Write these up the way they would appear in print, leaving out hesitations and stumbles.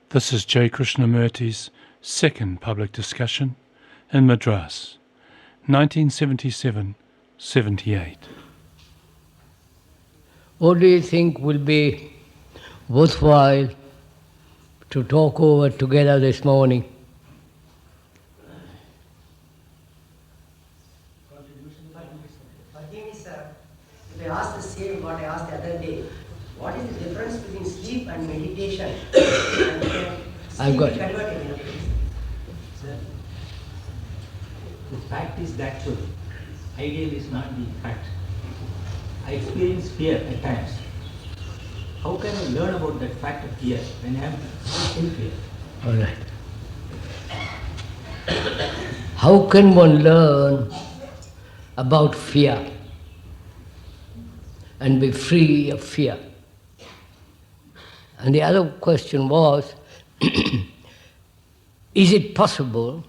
This is J. Krishnamurti's second public discussion in Madras, 1977-78. What do you think will be worthwhile to talk over together this morning? Forgive me, sir. If I ask the same what I asked the other day, what is the difference between sleep and meditation? I've got it. Sir, the fact is the actual. Ideal is not the fact. I experience fear at times. How can I learn about that fact of fear when I am in fear? All right. How can one learn about fear and be free of fear? And the other question was, is it possible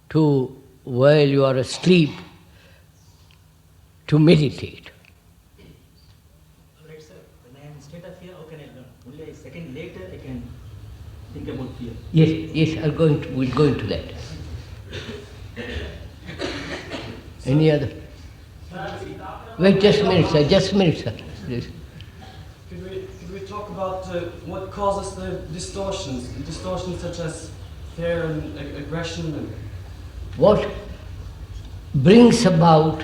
to, while you are asleep, to meditate? Right, sir. When I am in state of fear, how can I learn? Only a second later I can think about fear. Yes, we'll go into that. Any other? Wait, just a minute, sir. Please. Could we talk about what causes the distortions such as fear and aggression? And What brings about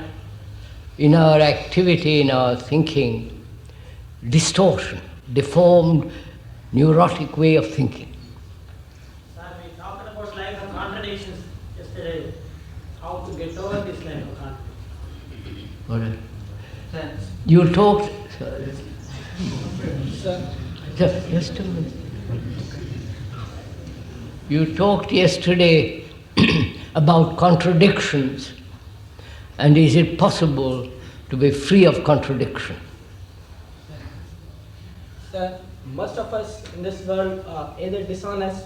in our activity, in our thinking, distortion, deformed, neurotic way of thinking? Sir, we talked about life of contradictions yesterday. How to get over this life of contradictions. All right. Sir, You talked, sir, just a minute. You talked yesterday about contradictions, and is it possible to be free of contradiction? sir, most of us in this world are either dishonest.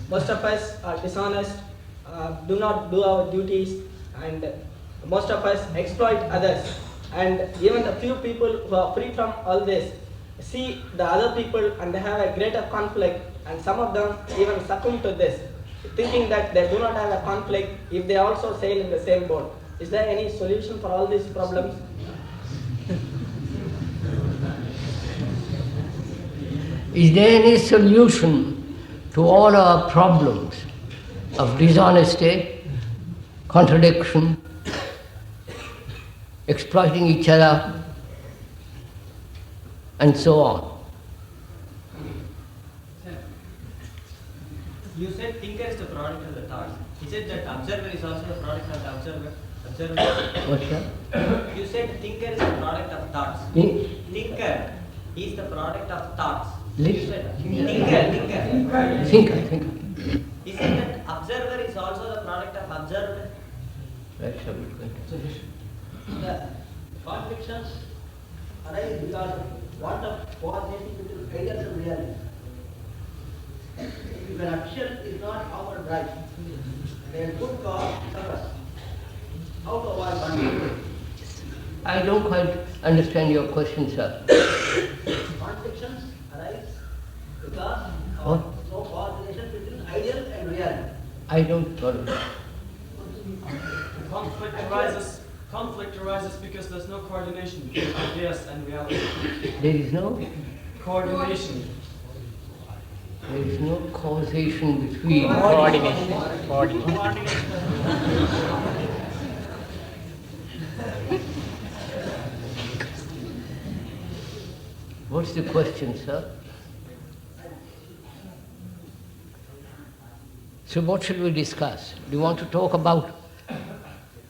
Most of us are dishonest, do not do our duties, and most of us exploit others. And even the few people who are free from all this see the other people and they have a greater conflict, and some of them even succumb to this, thinking that they do not have a conflict if they also sail in the same boat. Is there any solution for all these problems? Is there any solution to all our problems of dishonesty, contradiction, exploiting each other, and so on? You said thinker is the product of the thoughts. Is it that observer is also the product of the observer? What's that? You said thinker is the product of thoughts. Thinker is the product of thoughts. You said thinker. Thinker. Is it that observer is also the product of observer? That's how it's going to be. The contradictions arise because of want of coordinating between ideas and reality. If an action is not offered right, then good cause suffers. How to avoid contradiction? I don't quite understand your question, sir. Contradictions arise because What? of no coordination between ideal and reality. I don't follow. conflict arises because there's no coordination between ideas and reality. There is no Coordination. causation between. What's the question, sir? So what should we discuss? Do you want to talk about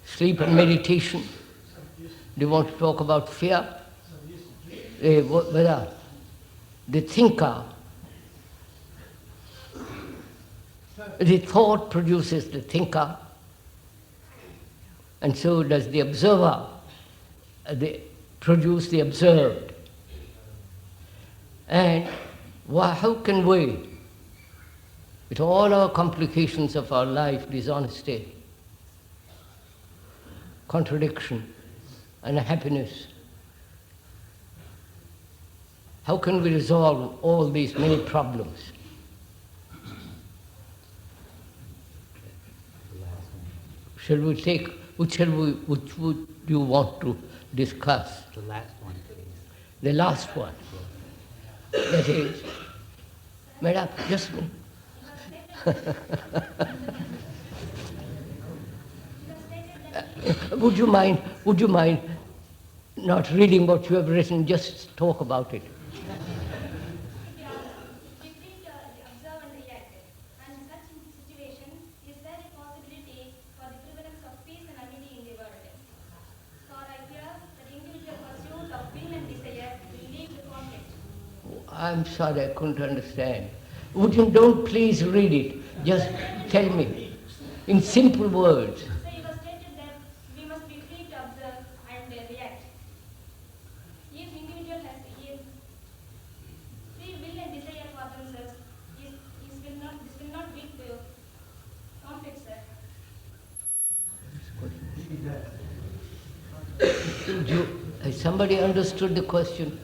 sleep and meditation? Do you want to talk about fear? Whether the thinker, the thought produces the thinker, and so does the observer produce the observed. And how can we, with all our complications of our life, dishonesty, contradiction, and happiness, How can we resolve all these many problems? Shall we take, which would you want to discuss? The last one, please. The last one. That is, Madam, just me. Would you mind not reading what you have written, just talk about it? Observe and react. And in such situations, is there a possibility for the prevalence of peace and harmony in the world? For I fear that individual pursuit of will and desire will lead to conflict. I'm sorry, I couldn't understand. Don't please read it. Just tell me in simple words. So it was stated that we must be free to observe and react. If individual has free will and desire for themselves, this will not lead to conflict, sir. Has somebody understood the question?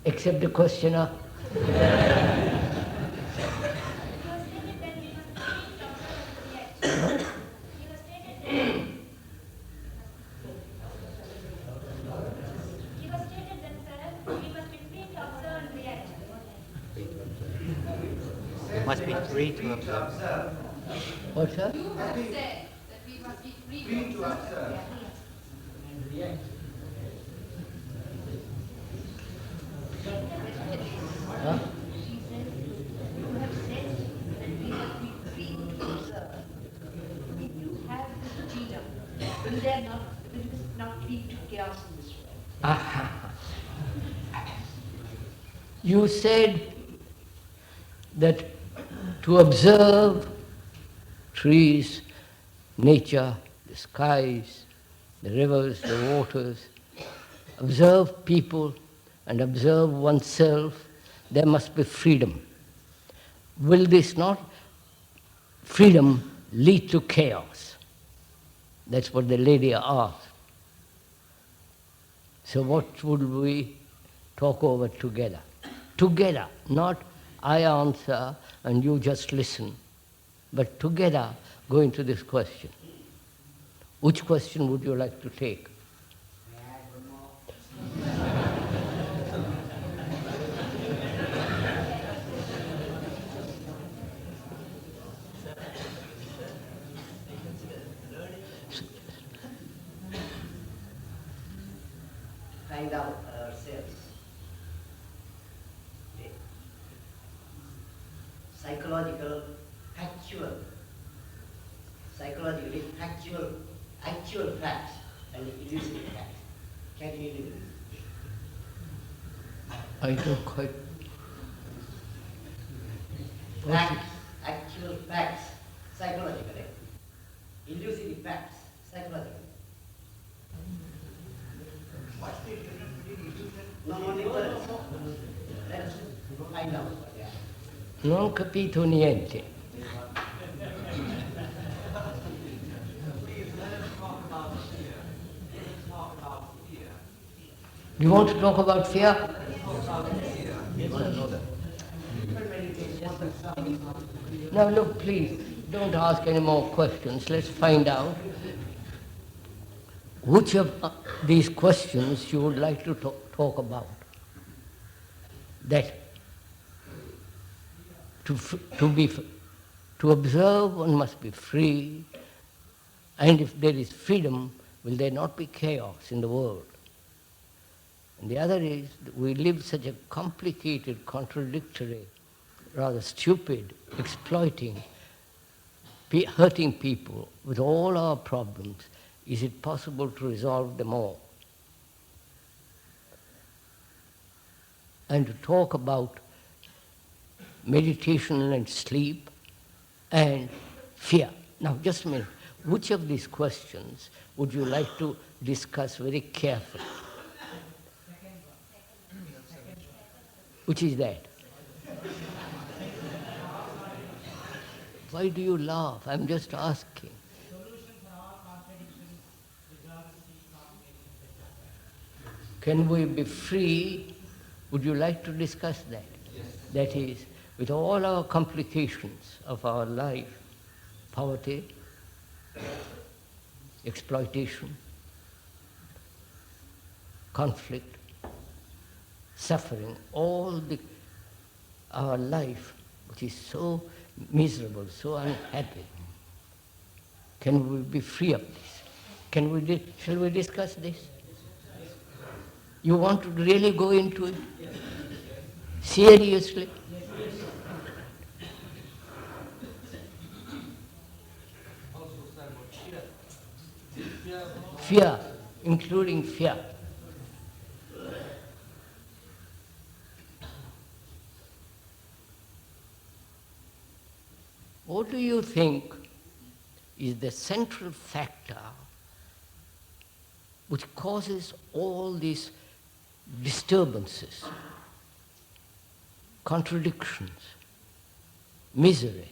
Except the questioner? Must be free to observe. What, sir? You have said that we must be free to observe. Huh? She said, you have said that we must be free to observe. If you have this freedom, will this not lead to chaos in this world? Aha. You said that to observe trees, nature, the skies, the rivers, the waters, observe people and observe oneself, there must be freedom. Will this not freedom lead to chaos? That's what the lady asked. So what would we talk over together? Together, not I answer and you just listen, but together go into this question. Which question would you like to take? Find out ourselves. Psychologically factual, actual facts and illusory facts. Can you live with it? I don't quite... Facts, actual facts, psychologically. Illusory facts, psychologically. What's the difference between illusion? No difference. Let us find out what they are. Non capito niente. You want to talk about fear? Now look, please, don't ask any more questions. Let's find out which of these questions you would like to talk about. That to observe one must be free, and if there is freedom, will there not be chaos in the world? And the other is, we live such a complicated, contradictory, rather stupid, exploiting, hurting people with all our problems. Is it possible to resolve them all? And to talk about meditation and sleep and fear. Now, just a minute. Which of these questions would you like to discuss very carefully? Which is that? Why do you laugh? I'm just asking. Can we be free? Would you like to discuss that? Yes. That is, with all our complications of our life, poverty, exploitation, conflict, suffering, our life, which is so miserable, so unhappy. Can we be free of this? Shall we discuss this? You want to really go into it? Seriously? Fear, including fear. What do you think is the central factor which causes all these disturbances, contradictions, misery?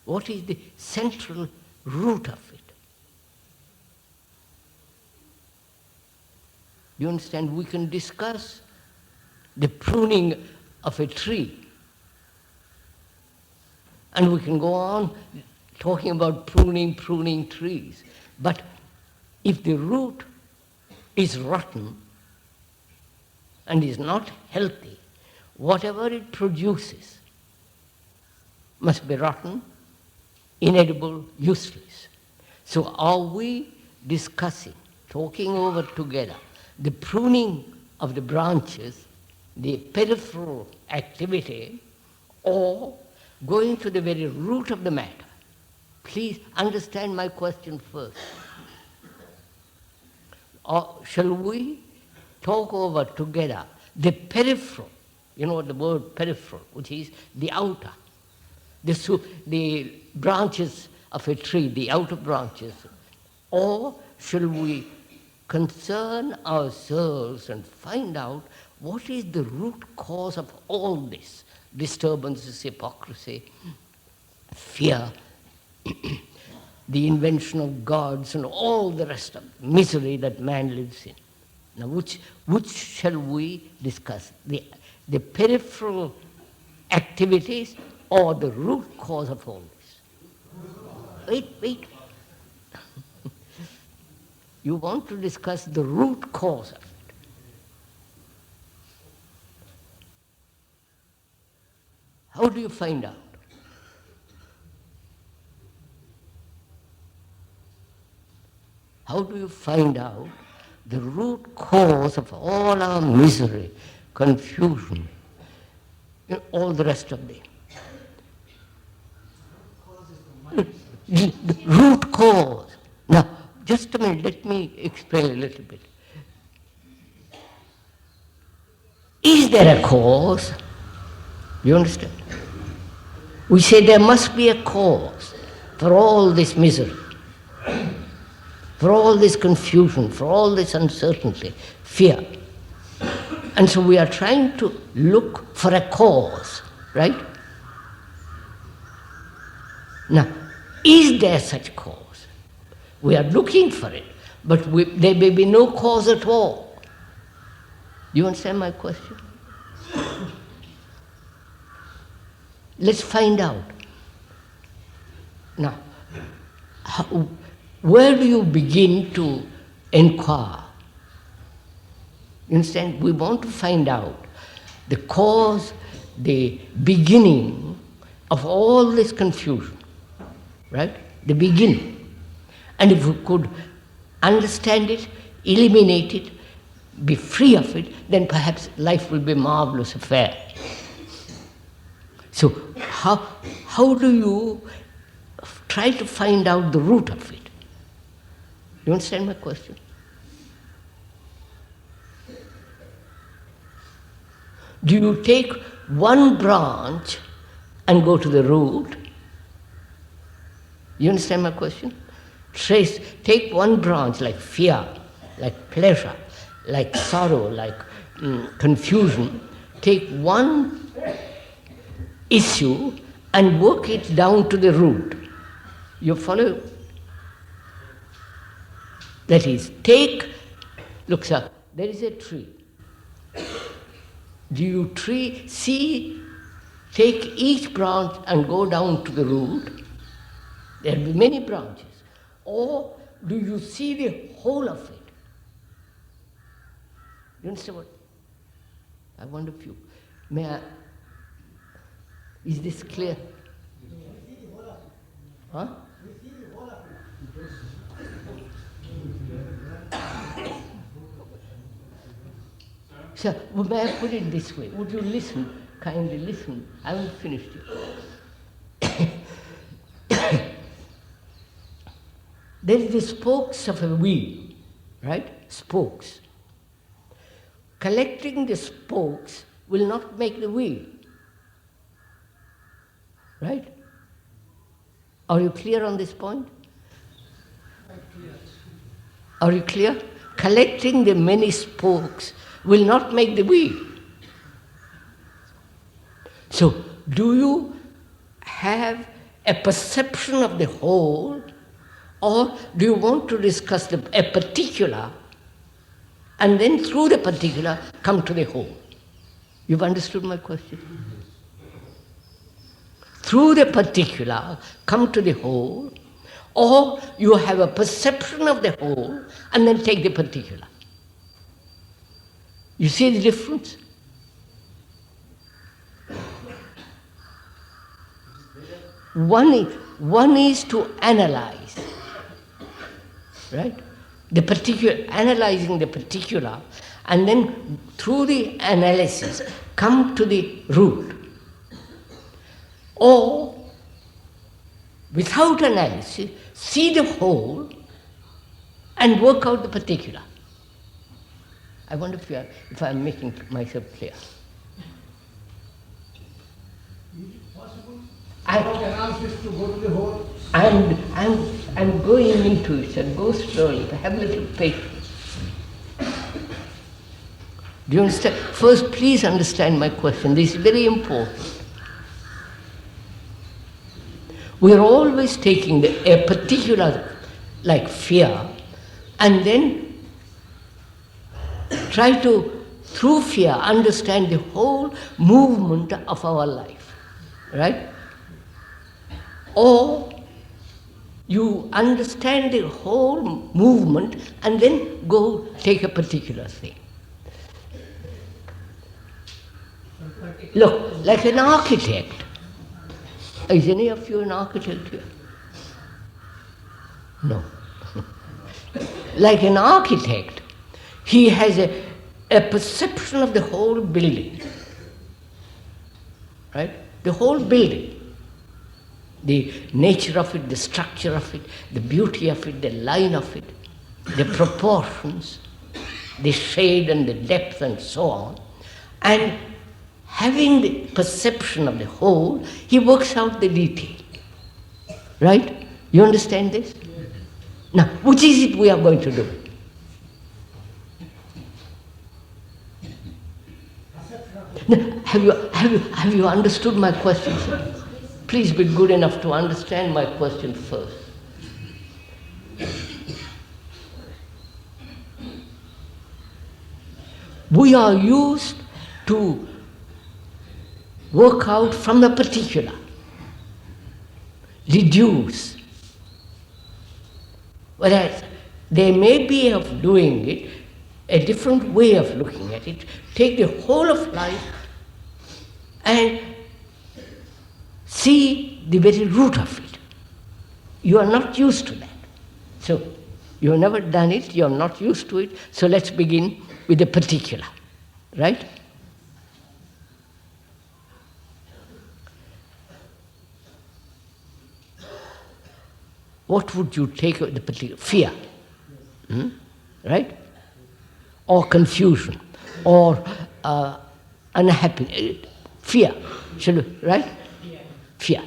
What is the central root of it? You understand, we can discuss the pruning of a tree, and we can go on talking about pruning trees. But if the root is rotten and is not healthy, whatever it produces must be rotten, inedible, useless. So are we discussing, talking over together, the pruning of the branches, the peripheral activity, or going to the very root of the matter? Please understand my question first. Or shall we talk over together the peripheral, you know the word peripheral, which is the outer, the branches of a tree, the outer branches, or shall we concern ourselves and find out what is the root cause of all this disturbances, hypocrisy, fear, the invention of gods and all the rest of misery that man lives in? Now which shall we discuss? The peripheral activities or the root cause of all this? Wait. You want to discuss the root cause of it. How do you find out? How do you find out the root cause of all our misery, confusion, and all the rest of it? The root cause. Now, just a minute, let me explain a little bit. Is there a cause? You understand? We say there must be a cause for all this misery, for all this confusion, for all this uncertainty, fear. And so we are trying to look for a cause, right? Now, is there such cause? We are looking for it, but there may be no cause at all. Do you understand my question? Let's find out. Now, where do you begin to inquire? You understand? We want to find out the cause, the beginning of all this confusion, right? The beginning. And if we could understand it, eliminate it, be free of it, then perhaps life will be a marvelous affair. So how do you try to find out the root of it? You understand my question? Do you take one branch and go to the root? You understand my question? Take one branch like fear, like pleasure, like sorrow, like confusion. Take one issue and work it down to the root. You follow? That is, look sir, there is a tree. Do you take each branch and go down to the root? There will be many branches. Or do you see the whole of it? You understand what? I wonder if you, is this clear? Huh? So, may I put it this way? Would you listen? Kindly listen. I haven't finished it. There is the spokes of a wheel, right? Spokes. Collecting the spokes will not make the wheel. Right? Are you clear on this point? Are you clear? Collecting the many spokes will not make the wheel. So, do you have a perception of the whole, or do you want to discuss a particular, and then through the particular come to the whole? You've understood my question? Through the particular come to the whole, or you have a perception of the whole and then take the particular. You see the difference? One is to analyze, right? The particular, analyzing the particular, and then through the analysis come to the root. Or, without analysis, see the whole and work out the particular. I wonder if I'm making myself clear. I'm going into it, and go slowly, have a little patience. Do you understand? First, please understand my question. This is very important. We are always taking a particular, like fear, and then try to, through fear, understand the whole movement of our life, right? Or you understand the whole movement and then go take a particular thing. Look, like an architect. Is any of you an architect here? No. Like an architect, he has a perception of the whole building. Right? The whole building. The nature of it, the structure of it, the beauty of it, the line of it, the proportions, the shade and the depth and so on. And having the perception of the whole, he works out the detail. Right? You understand this? Now, which is it we are going to do? Now, have you understood my question, sir? Please be good enough to understand my question first. We are used to work out from the particular, reduce. Whereas there may be of doing it a different way of looking at it. Take the whole of life and see the very root of it. You are not used to that. So, you have never done it, you are not used to it, so let's begin with the particular, right? What would you take the particular? Fear, right? Or confusion, or unhappiness, fear, right? Fear.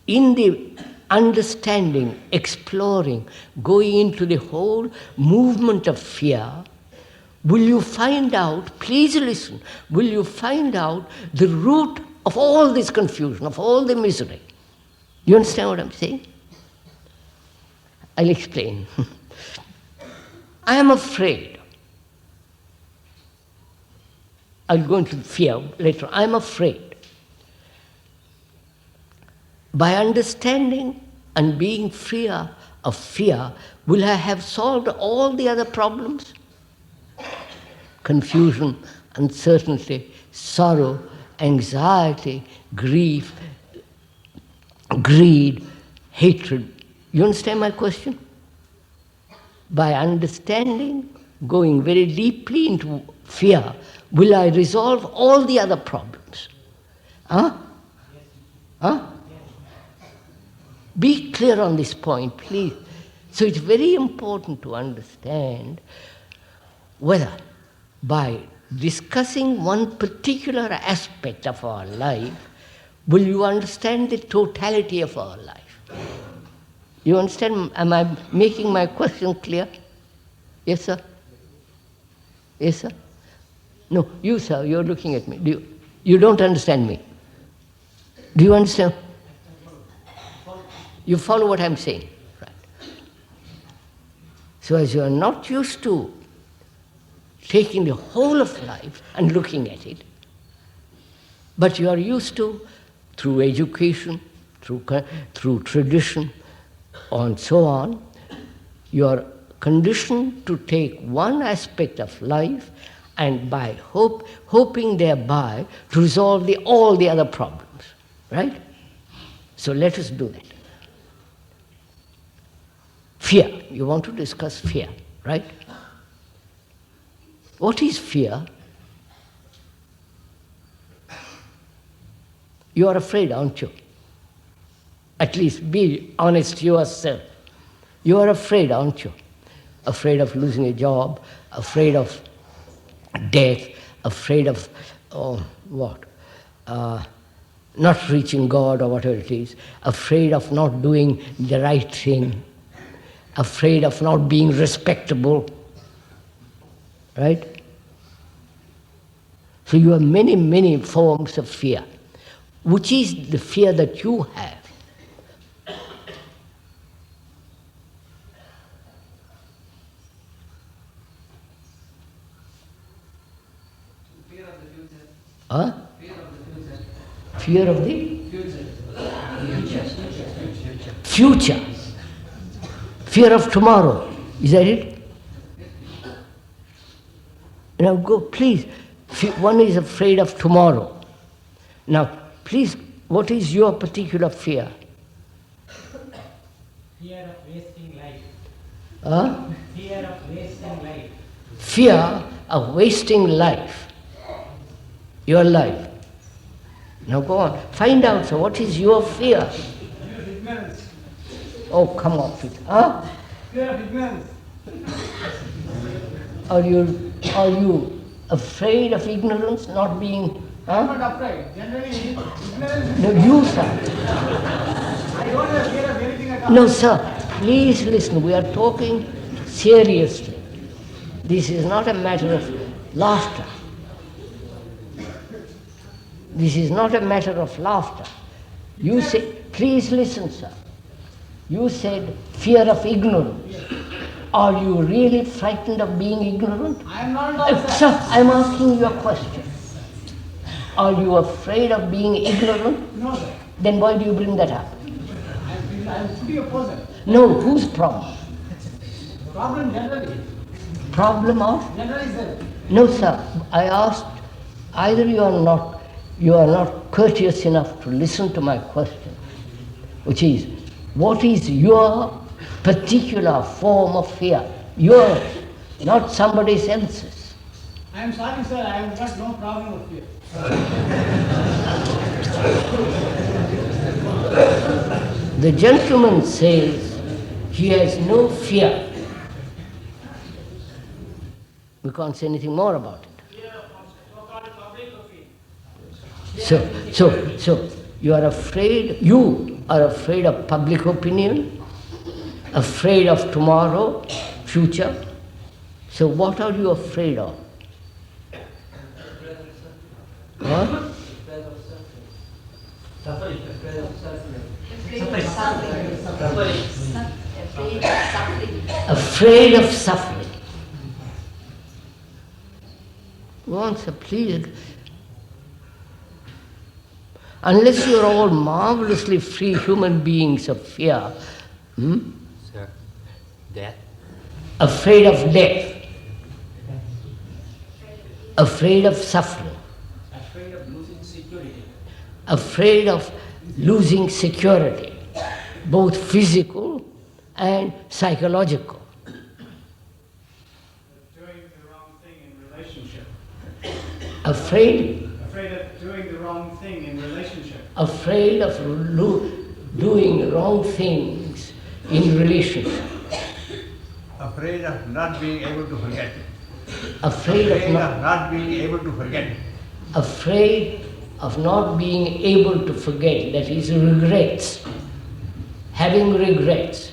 In the understanding, exploring, going into the whole movement of fear, will you find out, please listen, will you find out the root of all this confusion, of all the misery? You understand what I'm saying? I'll explain. I am afraid. I'll go into fear later. I am afraid. By understanding and being free of fear, will I have solved all the other problems? Confusion, uncertainty, sorrow, anxiety, grief, greed, hatred. You understand my question? By understanding, going very deeply into fear, will I resolve all the other problems? Huh? Huh? Be clear on this point, please. So it's very important to understand whether by discussing one particular aspect of our life, will you understand the totality of our life? You understand? Am I making my question clear? Yes, sir? Yes, sir? No, you, sir, you're looking at me. You don't understand me. Do you understand? You follow what I'm saying? Right. So as you are not used to taking the whole of life and looking at it, but you are used to, through education, through tradition, and so on, you are conditioned to take one aspect of life and by hoping thereby to resolve all the other problems, right? So let us do that. Fear. You want to discuss fear, right? What is fear? You are afraid, aren't you? At least be honest yourself. You are afraid, aren't you? Afraid of losing a job, afraid of death, afraid of not reaching God or whatever it is, afraid of not doing the right thing, afraid of not being respectable, right? So you have many, many forms of fear. Which is the fear that you have? Fear of the future. Huh? Fear of the future. Fear of the Future. future. Fear of tomorrow. Is that it? Now go, please. One is afraid of tomorrow. Now, please, what is your particular fear? Fear of wasting life. Huh? Fear of wasting life. Fear of wasting life. Your life. Now go on. Find out, so what is your fear? Fear of ignorance. Oh, come off it. Huh? Fear of ignorance. Are you afraid of ignorance, not being... I'm Huh? not afraid. Generally, ignorance. No, you, sir. I don't have fear of anything at all. No, sir. Please listen. We are talking seriously. This is not a matter of laughter. This is not a matter of laughter. You say, please listen, sir. You said fear of ignorance. Are you really frightened of being ignorant? I am not at all, Sir, I am asking you a question. Are you afraid of being ignorant? No, sir. Then why do you bring that up? I am fully opposite. No, whose problem? Problem generally. Problem of? Generally, sir. No, sir. I asked, either you are not courteous enough to listen to my question, which is, what is your particular form of fear? Yours, not somebody else's. I am sorry, sir. I have got no problem of fear. The gentleman says he has no fear. We can't say anything more about it. So you are afraid of public opinion, afraid of tomorrow, future. So what are you afraid of? What? Afraid of suffering. Go on, sir, please. Unless you're all marvelously free human beings of fear, Sir, death. afraid of death, afraid of suffering, Afraid of losing security. afraid of losing security, both physical and psychological. Doing the wrong thing in relationship. Afraid Afraid of doing the wrong thing in relationship. afraid of doing wrong things in relationship, Afraid of not being able to forget. afraid of not being able to forget. afraid of not being able to forget, that is regrets, having regrets.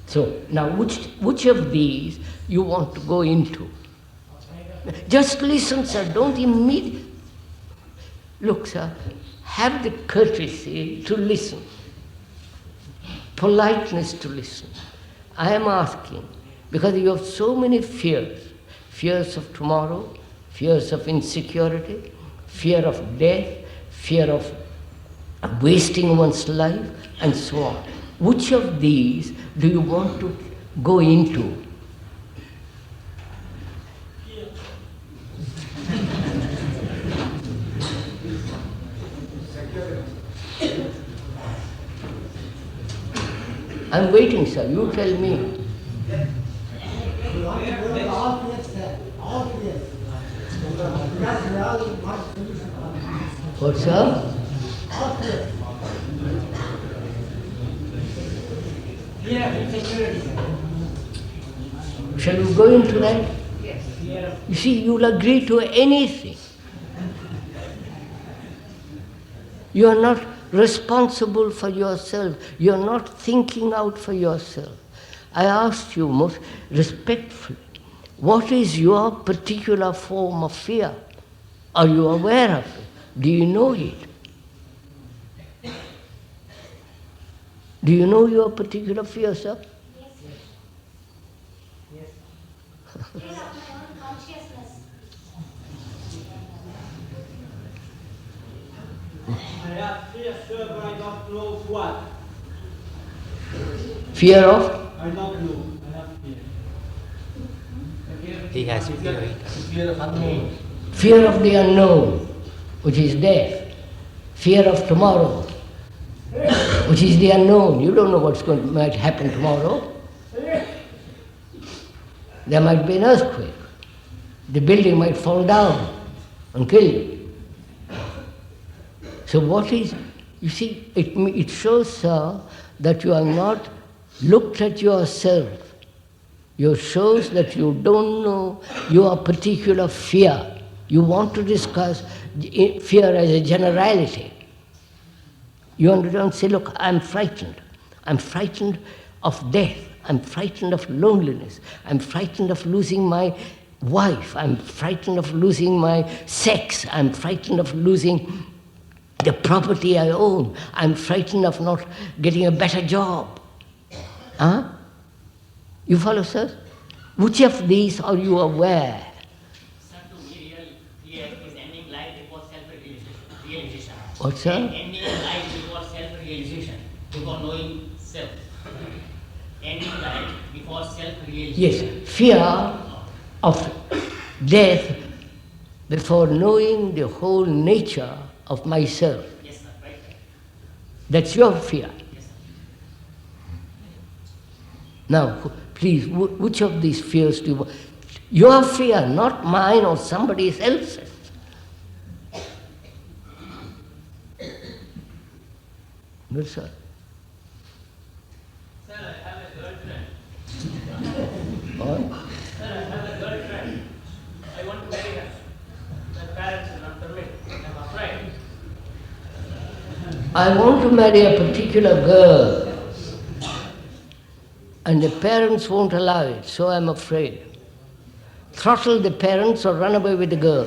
So now which of these you want to go into? Just listen, sir, don't immediately. Look, sir, have the courtesy to listen, politeness to listen. I am asking, because you have so many fears, fears of tomorrow, fears of insecurity, fear of death, fear of wasting one's life, and so on. Which of these do you want to go into? I'm waiting, sir. You tell me. What, sir? Shall we go into that? Yes. You see, you'll agree to anything. You are not responsible for yourself. You are not thinking out for yourself. I asked you most respectfully, what is your particular form of fear? Are you aware of it? Do you know it? Do you know your particular fear, sir? Fear of my own consciousness. I have fear, sir, but I don't know what. Fear of? I don't know. I have fear. He has fear. Fear of unknown. Fear of the unknown, which is death. Fear of tomorrow, which is the unknown. You don't know might happen tomorrow. There might be an earthquake. The building might fall down and kill you. So what is, you see, it shows, sir, that you have not looked at yourself. It shows that you don't know your particular fear. You want to discuss fear as a generality. You don't say, look, I'm frightened. I'm frightened of death. I'm frightened of loneliness. I'm frightened of losing my wife. I'm frightened of losing my sex. I'm frightened of losing the property I own. I'm frightened of not getting a better job. Huh? You follow, sir? Which of these are you aware? Sir, to me, real fear is ending life before self-realization. What, sir? Ending life before self-realization, before knowing self. Ending life before self-realization. Yes, fear of death before knowing the whole nature of myself. Yes, sir, right. That's your fear. Yes, sir. Now, please, which of these fears do you... Your fear, not mine or somebody else's. Good, sir. Sir, I have a girlfriend. What? Sir, I have a girlfriend. I want to marry her. My parents will not permit. I'm afraid. I want to marry a particular girl, and the parents won't allow it, so I'm afraid. Throttle the parents or run away with the girl.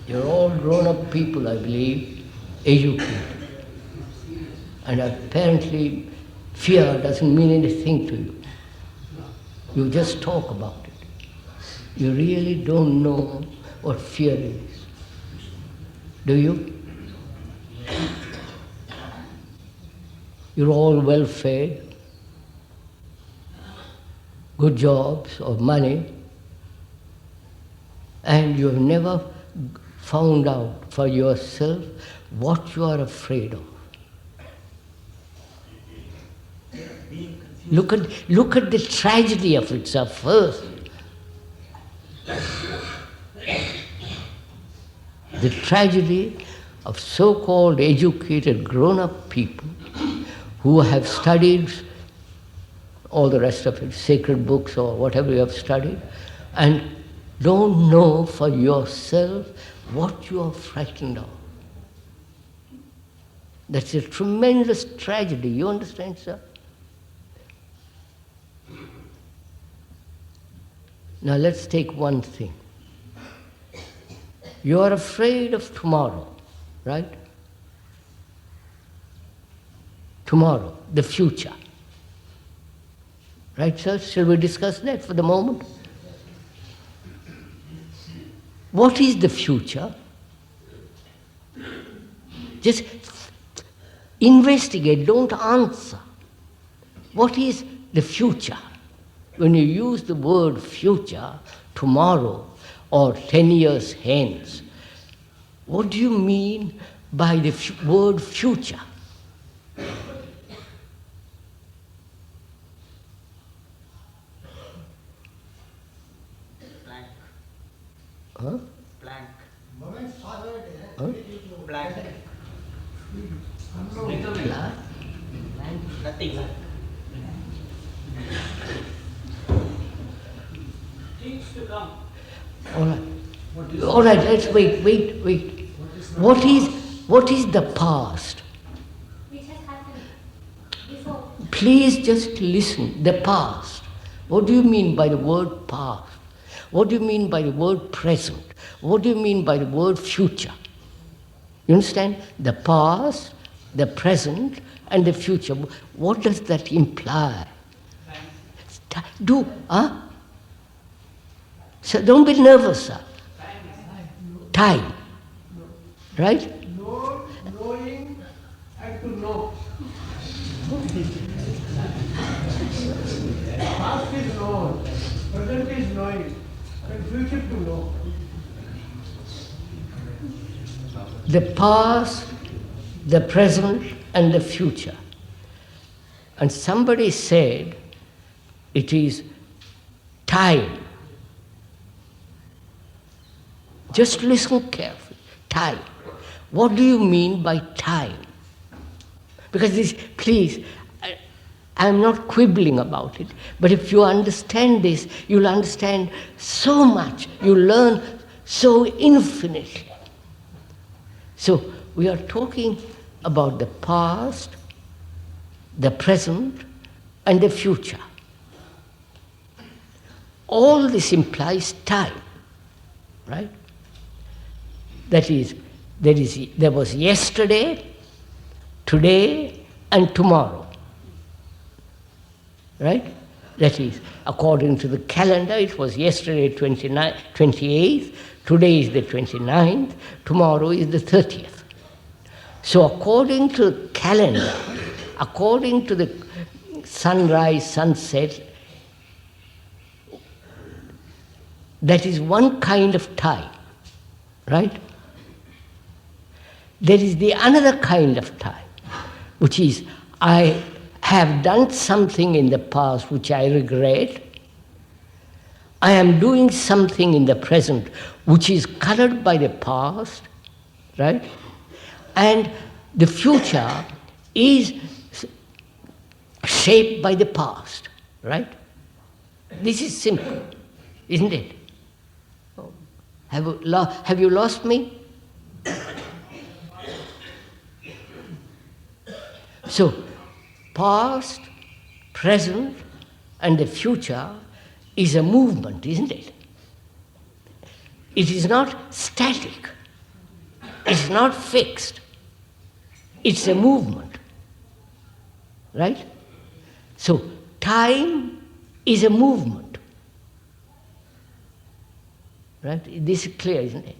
You're all grown-up people, I believe, educated. And apparently fear doesn't mean anything to you. You just talk about it. You really don't know what fear is. Do you? You're all well-fed, good jobs or money, and you have never found out for yourself what you are afraid of. Look at the tragedy of itself first. The tragedy of so-called educated grown-up people who have studied all the rest of it, sacred books or whatever you have studied, and don't know for yourself what you are frightened of. That's a tremendous tragedy. You understand, sir? Now let's take one thing. You are afraid of tomorrow, right? Tomorrow, the future. Right, sir? Shall we discuss that for the moment? What is the future? Just investigate, don't answer. What is the future? When you use the word future, tomorrow or 10 years hence, what do you mean by the word future? Blank. Huh? Blank. Huh? Blank. Blank? Nothing. Things to come. All right, let's wait. What is the past? Which has happened before. Please just listen. The past. What do you mean by the word past? What do you mean by the word present? What do you mean by the word future? You understand? The past, the present, and the future. What does that imply? So don't be nervous, sir. Time. Right? Knowing and to know. Past is known, present is knowing, and future to know. The past, the present, and the future. And somebody said it is time. Just listen carefully. Time. What do you mean by time? Because this, please, I'm not quibbling about it, but if you understand this, you'll understand so much. You'll learn so infinitely. So we are talking about the past, the present, and the future. All this implies time, right? That is, there was yesterday, today, and tomorrow. Right? That is, according to the calendar, it was yesterday 28th, today is the 29th, tomorrow is the 30th. So according to the calendar, according to the sunrise, sunset, that is one kind of time, right? There is the another kind of time, which is I have done something in the past which I regret. I am doing something in the present which is colored by the past, right? And the future is shaped by the past, right? This is simple, isn't it? Have you lost me? So, past, present, and the future is a movement, isn't it? It is not static. It's not fixed. It's a movement. Right? So, time is a movement. Right? This is clear, isn't it?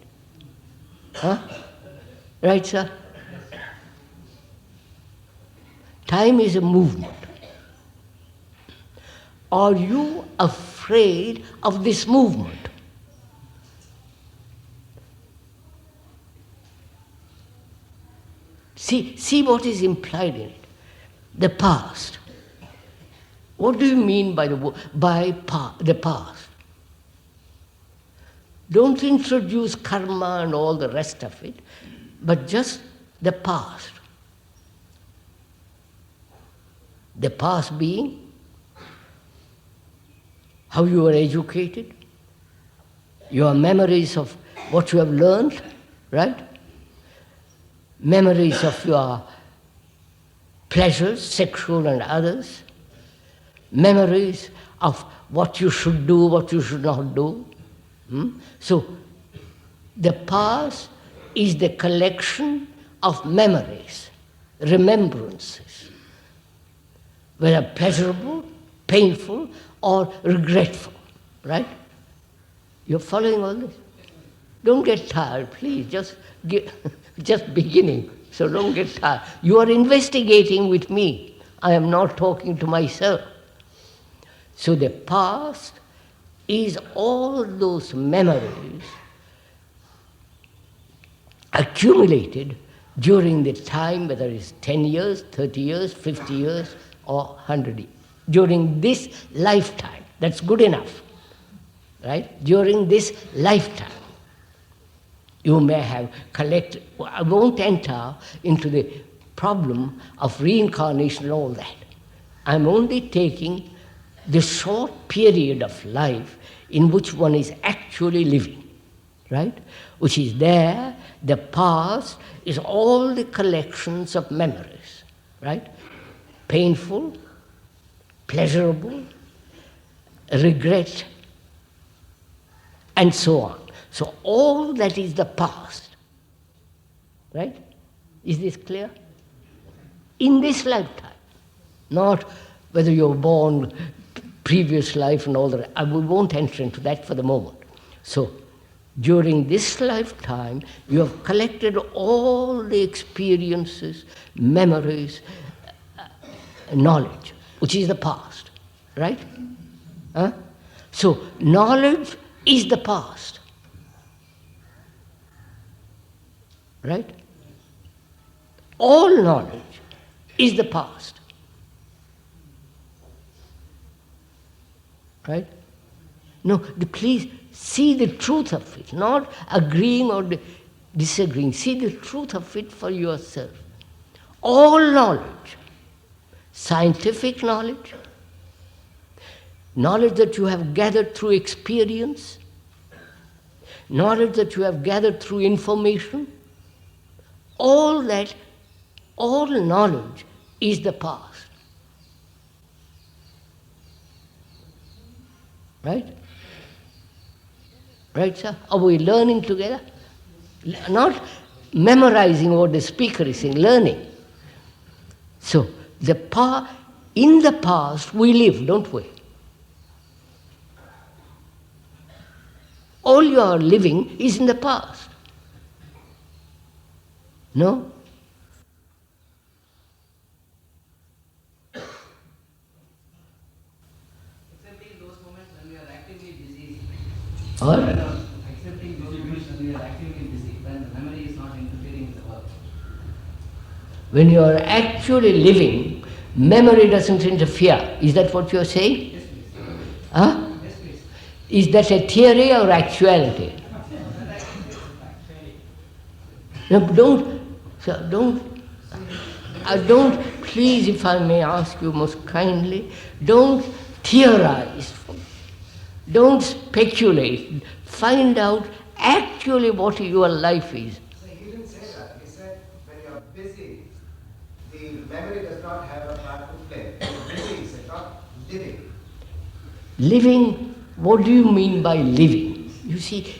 Huh? Right, sir? Time is a movement. Are you afraid of this movement? See what is implied in it. The past. What do you mean by the past? Don't introduce karma and all the rest of it, but just the past. The past being how you were educated, your memories of what you have learned, right? Memories of your pleasures, sexual and others, memories of what you should do, what you should not do. So, the past is the collection of memories, remembrances, whether pleasurable, painful, or regretful, right? You're following all this? Don't get tired, please. Just beginning, so don't get tired. You are investigating with me. I am not talking to myself. So the past is all those memories accumulated during the time, whether it's 10 years, 30 years, 50 years, or 100 years. During this lifetime. That's good enough. Right? During this lifetime. You may have collected. I won't enter into the problem of reincarnation and all that. I'm only taking the short period of life in which one is actually living, right? Which is there, the past is all the collections of memories, right? Painful, pleasurable, regret, and so on. So all that is the past, right? Is this clear? In this lifetime, not whether you're born previous life and all that. We won't enter into that for the moment. So during this lifetime, you have collected all the experiences, memories, knowledge, which is the past, right? So knowledge is the past. Right? All knowledge is the past. Right? No, please see the truth of it, not agreeing or disagreeing. See the truth of it for yourself. All knowledge, scientific knowledge, knowledge that you have gathered through experience, knowledge that you have gathered through information, all knowledge is the past. Right? Right, sir? Are we learning together? Not memorizing what the speaker is saying, learning. So, in the past we live, don't we? All your living is in the past. No? Accepting those moments when we are actively busy. Or? Accepting those moments when we are actively busy, when the memory is not interfering with the work. When you are actually living, memory doesn't interfere. Is that what you are saying? Yes, please. Huh? Yes, please. Is that a theory or actuality? No, don't, please, if I may ask you most kindly, don't theorize, don't speculate, find out actually what your life is. So he didn't say that. He said when you are busy, the memory does not have a part to play. You're busy, he said, not living. Living, what do you mean by living? You see,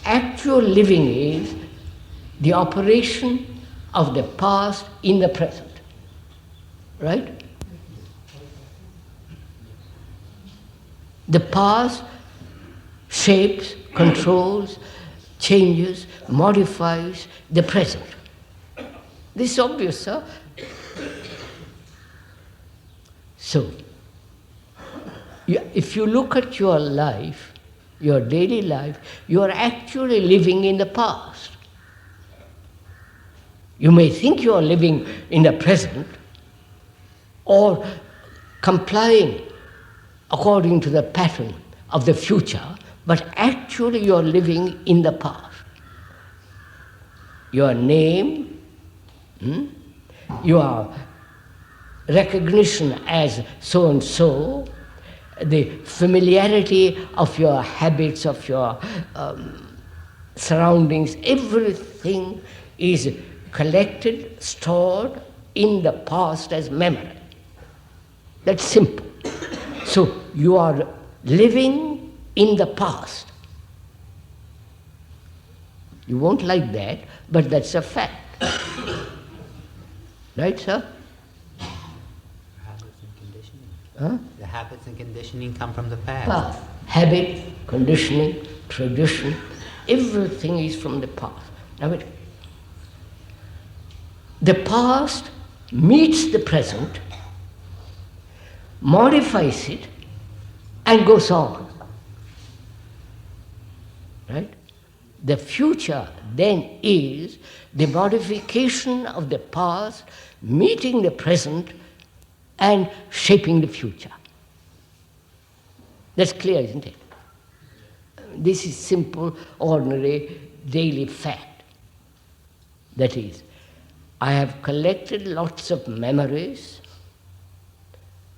actual living is the operation of the past in the present. Right? The past shapes, controls, changes, modifies the present. This is obvious, sir. So, if you look at your life, your daily life, you are actually living in the past. You may think you are living in the present or complying according to the pattern of the future, but actually you are living in the past. Your name, your recognition as so-and-so, the familiarity of your habits, of your surroundings, everything is collected, stored in the past as memory. That's simple. So you are living in the past. You won't like that, but that's a fact. Right, sir? Habits and conditioning. Huh? The habits and conditioning come from the past. Past. Habit, conditioning, tradition, everything is from the past. Now, the past meets the present, modifies it, and goes on. Right? The future then is the modification of the past, meeting the present, and shaping the future. That's clear, isn't it? This is simple, ordinary, daily fact. That is, I have collected lots of memories,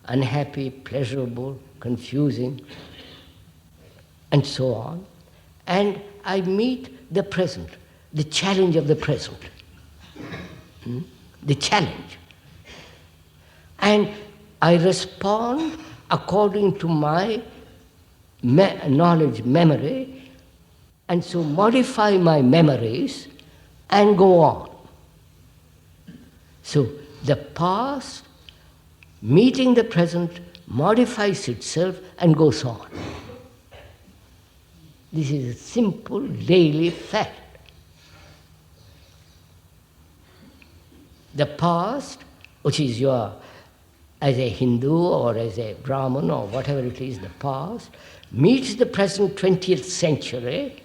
unhappy, pleasurable, confusing, and so on, and I meet the present, the challenge of the present. The challenge. And I respond according to my knowledge, memory, and so modify my memories and go on. So the past, meeting the present, modifies itself and goes on. This is a simple daily fact. The past, which is your, as a Hindu or as a Brahmin or whatever it is, the past, meets the present 20th century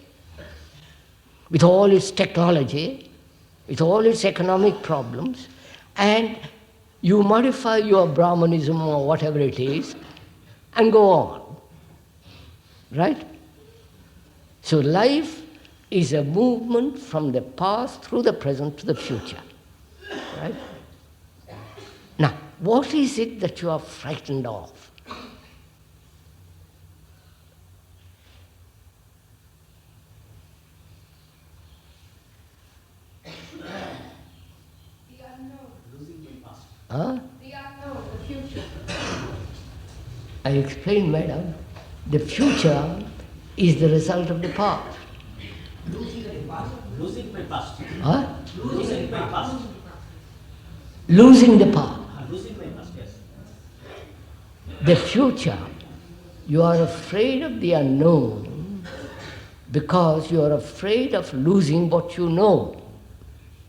with all its technology, with all its economic problems, and you modify your Brahmanism or whatever it is and go on. Right? So life is a movement from the past through the present to the future. Right? Now, what is it that you are frightened of? The unknown. Losing my past. Huh? The unknown, the future. I explained, madam, the future is the result of the past. Losing the past. Losing my past. Huh? Losing my past. Losing the past. Losing my past, yes. The future, you are afraid of the unknown because you are afraid of losing what you know.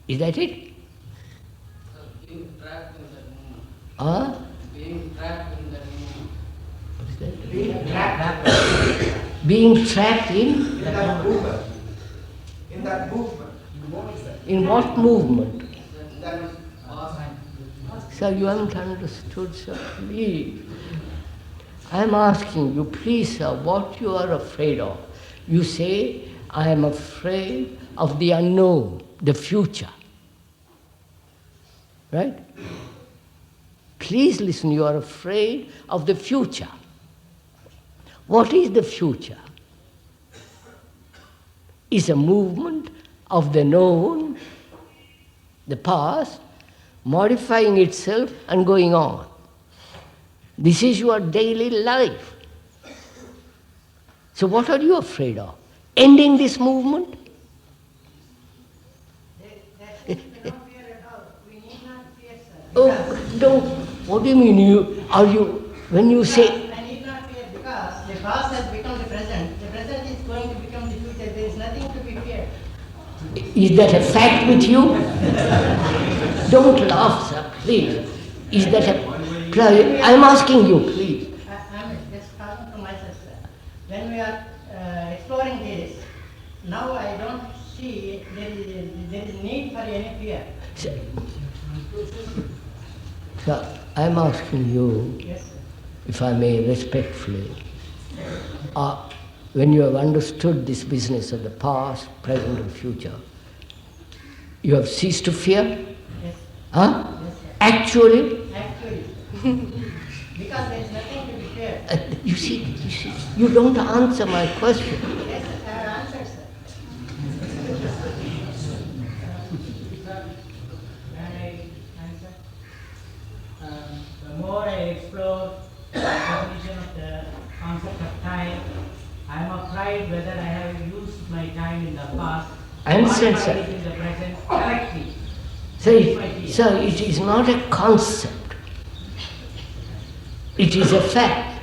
Is that it? Being trapped in that moment. Huh? Being trapped in that moment. What is that? Being trapped Being trapped in that movement. In that movement. in what movement? That is Sir, you haven't understood, sir. Please. I'm asking you, please, sir, what you are afraid of. You say, I am afraid of the unknown, the future. Right? Please listen, you are afraid of the future. What is the future? It's a movement of the known, the past, modifying itself and going on. This is your daily life. So what are you afraid of? ending this movement? Oh, don't. What do you mean? When you say... I need not fear because the past has become the present. The present is going to become the future. There is nothing to be feared. Is that a fact with you? Don't laugh, sir, please. Is that a... I'm asking you, please. I'm just talking to myself, sir. When we are exploring this, now I don't see there is need for any fear. Sir, I'm asking you, Yes, sir. if I may respectfully, when you have understood this business of the past, present and future, you have ceased to fear? Yes. Huh? Yes, sir. Actually? Actually. Because there is nothing to be feared. You see, you don't answer my question. Yes, sir, I have answered, sir. When I answer, the more I explore the definition of the concept of time, I am afraid whether I have used my time in the past I understand, or sir. it in the present correctly. Sir, it is not a concept. It is a fact.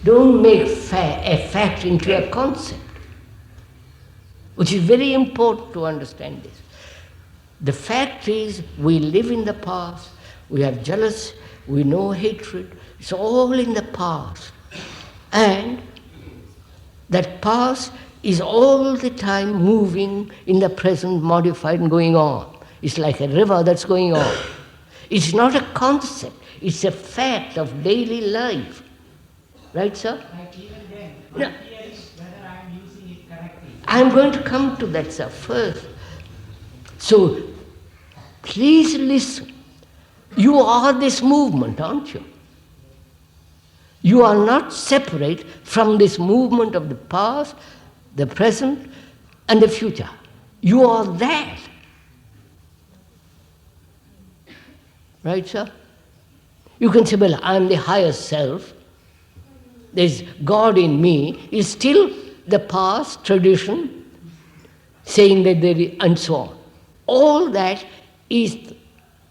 Don't make a fact into a concept, which is very important to understand this. The fact is, we live in the past, we have jealousy, we know hatred, it's all in the past. And that past is all the time moving in the present, modified and going on. It's like a river that's going on. It's not a concept, it's a fact of daily life. Right, sir? Like even then, No. my fear is whether I am using it correctly. I'm going to come to that, sir, first. So, please listen. You are this movement, aren't you? You are not separate from this movement of the past, the present, and the future. You are that. Right, sir? You can say, well, I am the higher self. There's God in me. Is still the past tradition saying that there is, and so on. All that is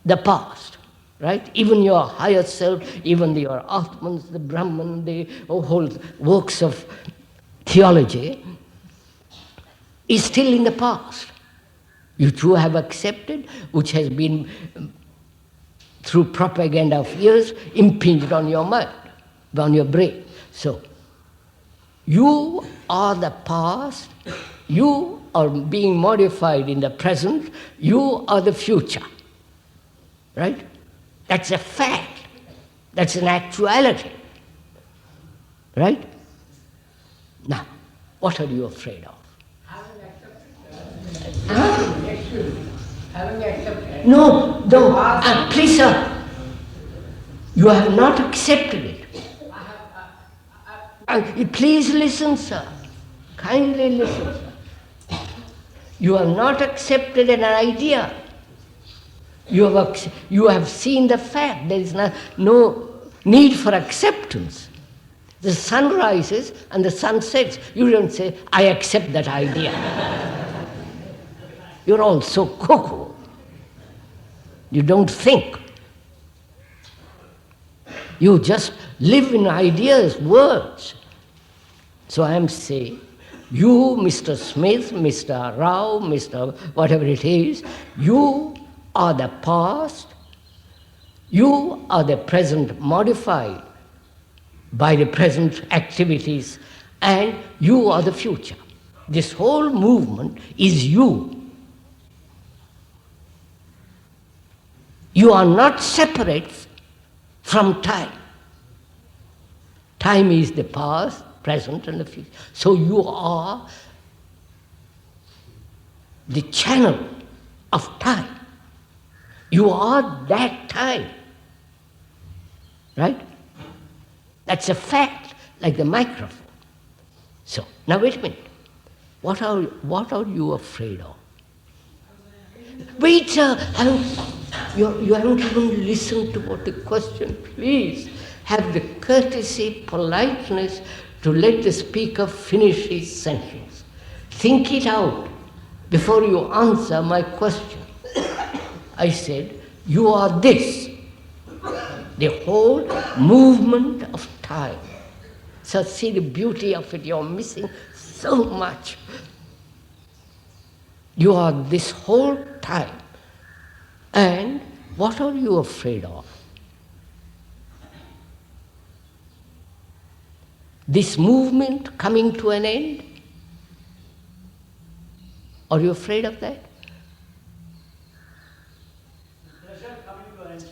the past, right? Even your higher self, even your Atmans, the Brahman, the whole works of theology is still in the past. You too have accepted, which has been through propaganda of years impinged on your mind, on your brain. So, you are the past, you are being modified in the present, you are the future. Right? That's a fact. That's an actuality. Right? Now, what are you afraid of? Having accepted. No, please, sir. You have not accepted it. Please listen, sir. Kindly listen, sir. You have not accepted an idea. You have seen the fact. There is no need for acceptance. The sun rises and the sun sets. You don't say, I accept that idea. You're all so cuckoo. You don't think. You just live in ideas, words. So I am saying, you, Mr. Smith, Mr. Rao, Mr. whatever it is, you are the past, you are the present modified by the present activities, and you are the future. This whole movement is you. You are not separate from time. Time is the past, present, and the future. So you are the channel of time. You are that time. Right? That's a fact, like the microphone. So, now wait a minute. What are you afraid of? Wait, sir. You haven't even listened to what the question. Please have the courtesy, politeness to let the speaker finish his sentence. Think it out before you answer my question. I said, you are this, the whole movement of time. So see the beauty of it, you're missing so much. You are this whole time. And what are you afraid of? This movement coming to an end? Are you afraid of that? Pleasure coming to an end.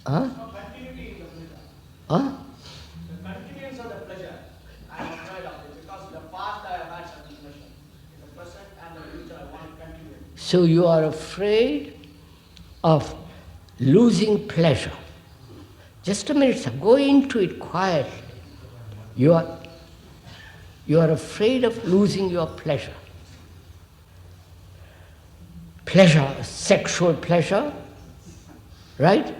Huh? No continuity in the pleasure. Huh? The continuance of the pleasure, I am afraid of it because in the past I have had certain pleasure. In the present and the future I want to continue. So you are afraid of losing pleasure. Just a minute, sir. Go into it quietly. You are afraid of losing your pleasure. Pleasure, sexual pleasure, right?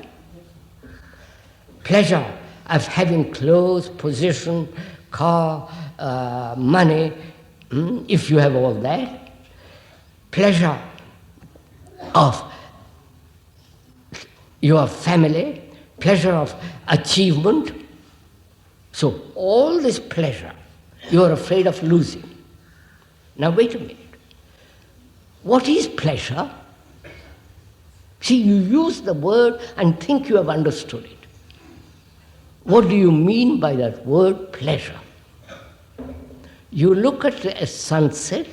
Pleasure of having clothes, position, car, money, if you have all that. Pleasure of your family, pleasure of achievement. So all this pleasure you are afraid of losing. Now wait a minute. What is pleasure? See, you use the word and think you have understood it. What do you mean by that word pleasure? You look at a sunset,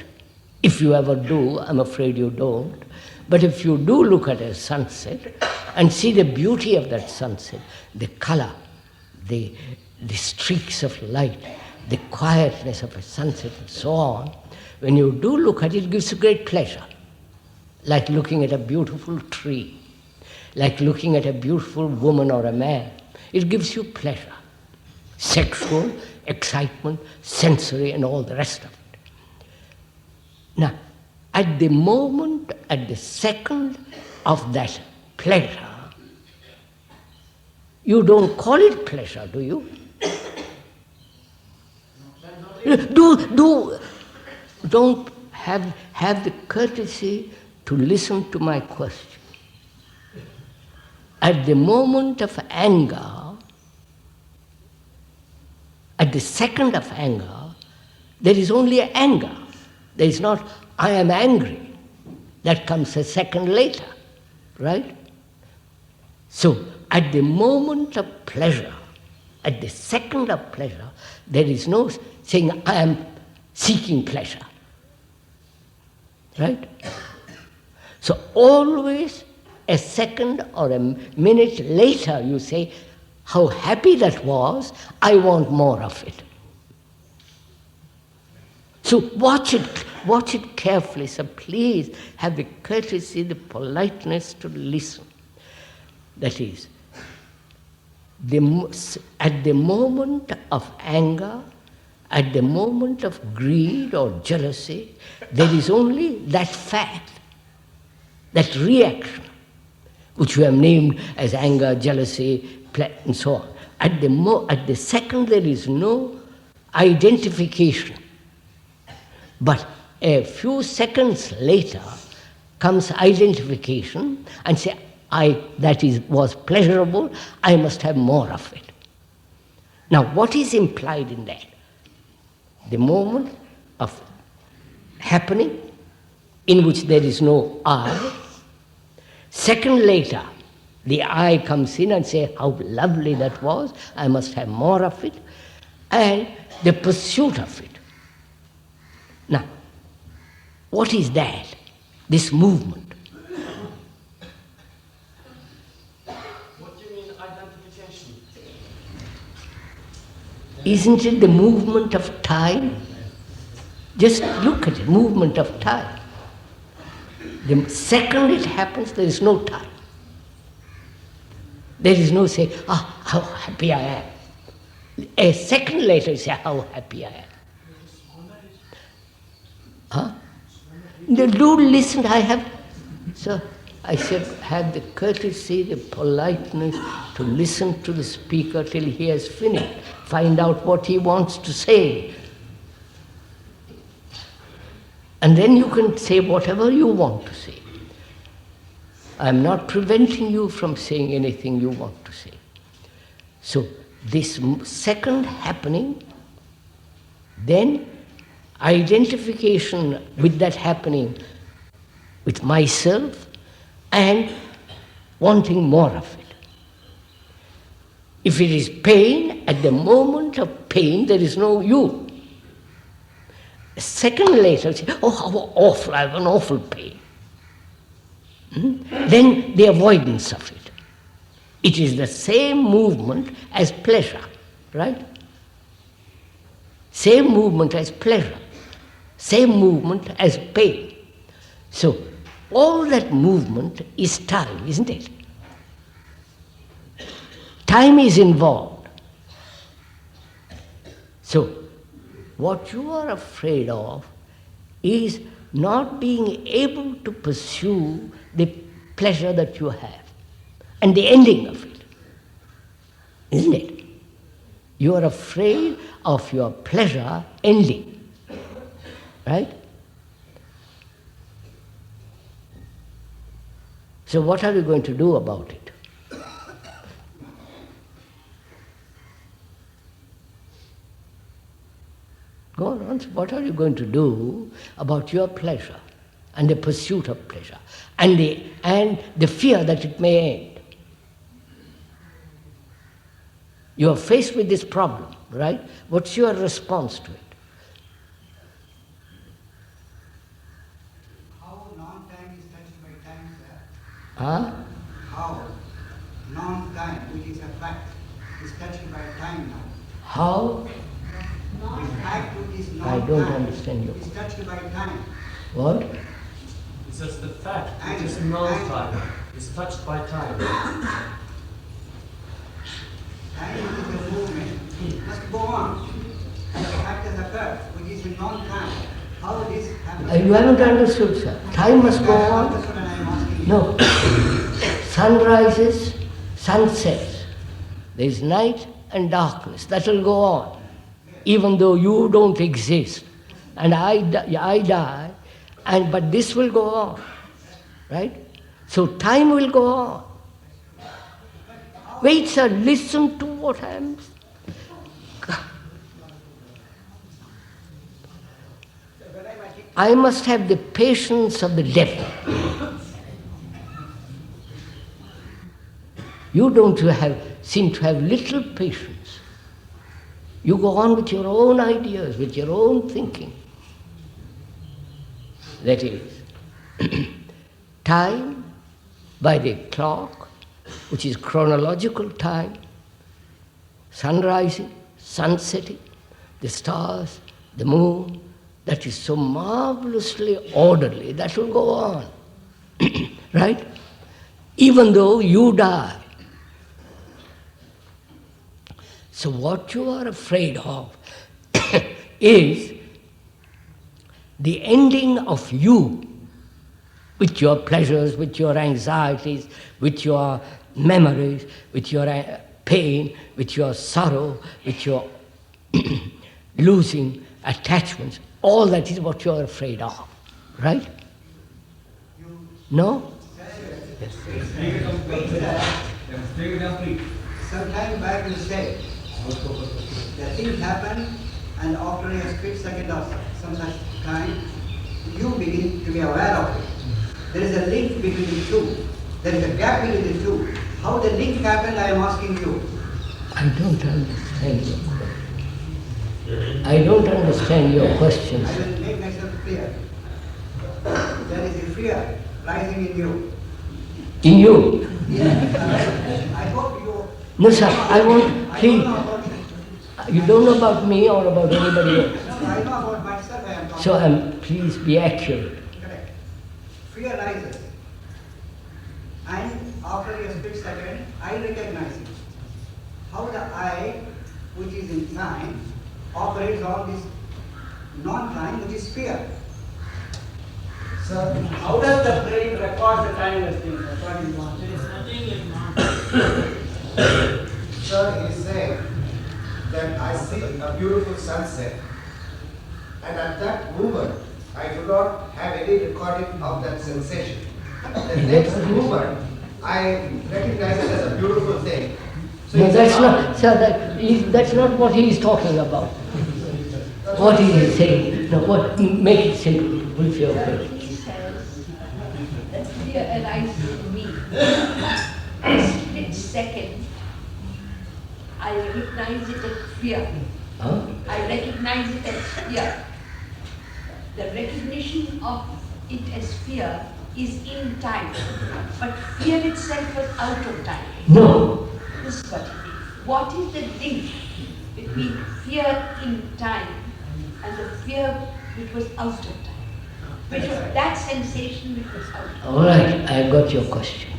if you ever do, I'm afraid you don't, but if you do look at a sunset and see the beauty of that sunset, the color, the streaks of light, the quietness of a sunset and so on, when you do look at it, it gives you great pleasure. Like looking at a beautiful tree, like looking at a beautiful woman or a man. It gives you pleasure. Sexual, excitement, sensory, and all the rest of it. Now, at the moment, at the second of that pleasure, you don't call it pleasure, do you? Don't have the courtesy to listen to my question. At the moment of anger, at the second of anger, there is only anger. There is not, I am angry. That comes a second later, right? So, at the moment of pleasure, at the second of pleasure, there is no saying, I am seeking pleasure. Right? So always a second or a minute later you say, how happy that was, I want more of it. So watch it carefully. So please have the courtesy, the politeness to listen. That is, at the moment of anger, at the moment of greed or jealousy, there is only that fact, that reaction, which we have named as anger, jealousy, and so on. At the second, there is no identification. But a few seconds later comes identification and say, was pleasurable, I must have more of it. Now, what is implied in that? The moment of happening in which there is no I. Second later, the I comes in and says, how lovely that was, I must have more of it, and the pursuit of it. Now, what is that? This movement. What do you mean identification? Isn't it the movement of time? Just look at it, movement of time. The second it happens, there is no time. There is no say, how happy I am. A second later you say, how happy I am. Huh? Do listen, I have, sir. I said, have the courtesy, the politeness to listen to the speaker till he has finished. Find out what he wants to say. And then you can say whatever you want to say. I'm not preventing you from saying anything you want to say. So this second happening, then identification with that happening, with myself, and wanting more of it. If it is pain, at the moment of pain, there is no you. A second later, say, oh, how awful, I have an awful pain. Then the avoidance of it. It is the same movement as pleasure, right? Same movement as pleasure. Same movement as pain. So, all that movement is time, isn't it? Time is involved. So, what you are afraid of is not being able to pursue the pleasure that you have and the ending of it, isn't it? You are afraid of your pleasure ending, right? So what are you going to do about it? Go on, what are you going to do about your pleasure and the pursuit of pleasure and the fear that it may end? You are faced with this problem, right? What's your response to it? How non-time is touched by time, sir? Huh? How non-time, which is a fact, is touched by time now? How? The fact which is I non-time don't understand you. is touched by time. What? It says the fact, which is non-time, is touched by time. Time is a movement, must go on. And the fact has occurred, which is non-time. How this happens? You haven't understood, sir. Time must go on. That's what I am asking you. No. Sun rises, sun sets. There is night and darkness. That will go on. Even though you don't exist. And I die, but this will go on. Right? So time will go on. Wait, sir, listen to what I am. I must have the patience of the devil. You don't seem to have little patience. You go on with your own ideas, with your own thinking. That is, time by the clock, which is chronological time, sun rising, sun setting, the stars, the moon, that is so marvelously orderly, that will go on. Right? Even though you die. So what you are afraid of is the ending of you, with your pleasures, with your anxieties, with your memories, with your pain, with your sorrow, with your losing attachments. All that is what you are afraid of, right? No? Some time back you said, the thing happened and after a split second of some such time, you begin to be aware of it. There is a link between the two. There is a gap between the two. How the link happened, I am asking you. I don't understand your question. I don't understand your question. I will make myself clear. There is a fear rising in you. In you? Yes. I hope you... No, sir, I want, please. You don't know about me or about anybody else. No, I know about myself, I am talking. So please be accurate. Correct. Fear rises. And after a split second, I recognize it. How the I, which is in time, operates on this non-time, which is fear. Sir, how does the brain record the timeless things? What is one? There is nothing like non. Sir, he is saying that I see a beautiful sunset, and at that moment, I do not have any recording of that sensation. The next moment, I recognize it as a beautiful thing. So No, it's that's a- not, sir, that's not what he is talking about. What he is saying. No, make it simple, if you're okay. He says that fear arises in me. A split second, I recognize it as fear. Huh? I recognize it as fear. The recognition of it as fear is in time, but fear itself was out of time. No. This is what it is. What is the link between fear in time and the fear which was out of time? Which was that sensation which was out of time. All right, I got your question.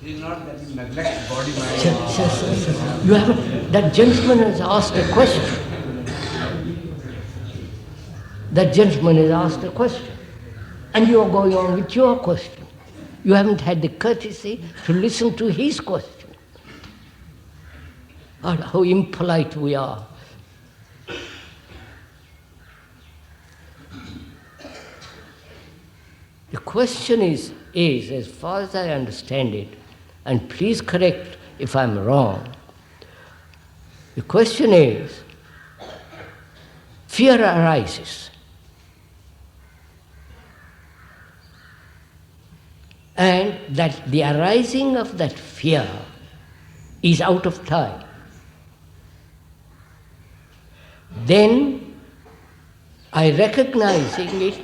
It is not that you neglect body, mind. Sir. You haven't, that gentleman has asked a question. That gentleman has asked a question. And you are going on with your question. You haven't had the courtesy to listen to his question. God, how impolite we are. The question is, as far as I understand it, and please correct if I'm wrong, the question is, fear arises. And that the arising of that fear is out of time. Then I recognizing it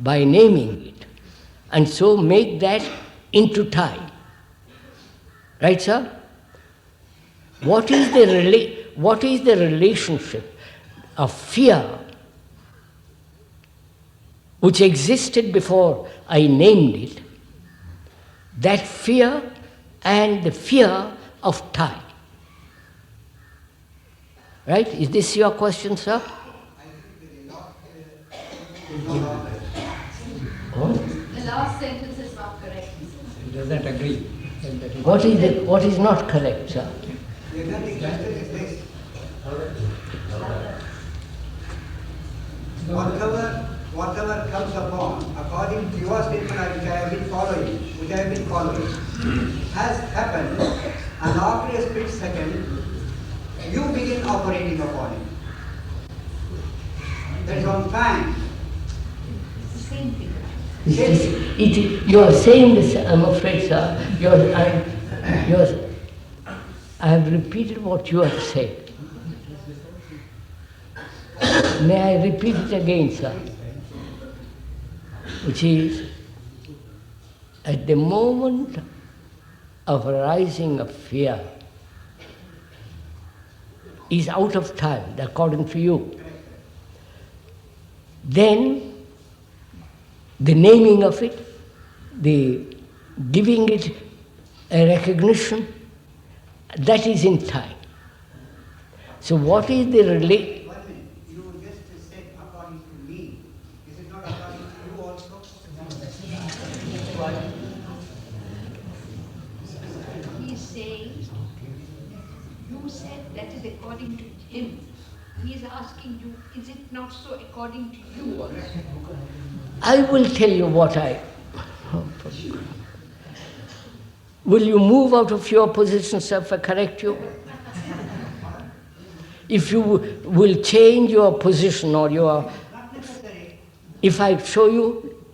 by naming it, and so make that into time. Right, sir? What is the relationship of fear which existed before I named it, that fear and the fear of time? Right? Is this your question, sir? The last sentence is not correct. He doesn't agree. What is not correct, sir? Whatever comes upon, according to your statement which I have been following, has happened, and after a split second, you begin operating upon it. That is on time. It's the same thing. You are saying this, I'm afraid, sir. I have repeated what you have said. May I repeat it again, sir? Which is, at the moment of arising of fear is out of time, according to you. Then the naming of it, the giving it a recognition, that is in time. So what is the relation? You just said according to me. Is it not according to you also? He's saying, you said that is according to him. He is asking you, is it not so according to you also? I will tell you what Will you move out of your position, sir, if I correct you? If you will change your position or your... If I show you...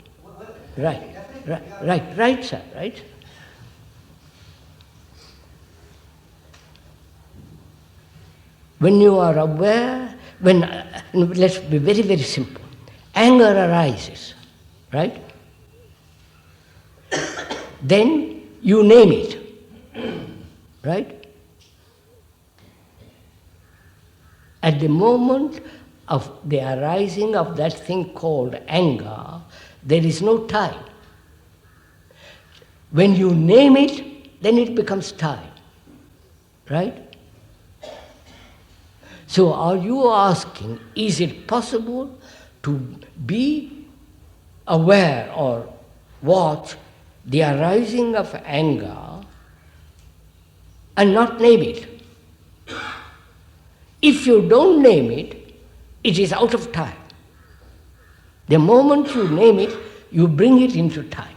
Right, sir, right? When you are aware, let's be very, very simple. Anger arises, right? Then you name it, right? At the moment of the arising of that thing called anger, there is no time. When you name it, then it becomes time, right? So are you asking, is it possible to be aware or watch the arising of anger and not name it? If you don't name it, it is out of time. The moment you name it, you bring it into time.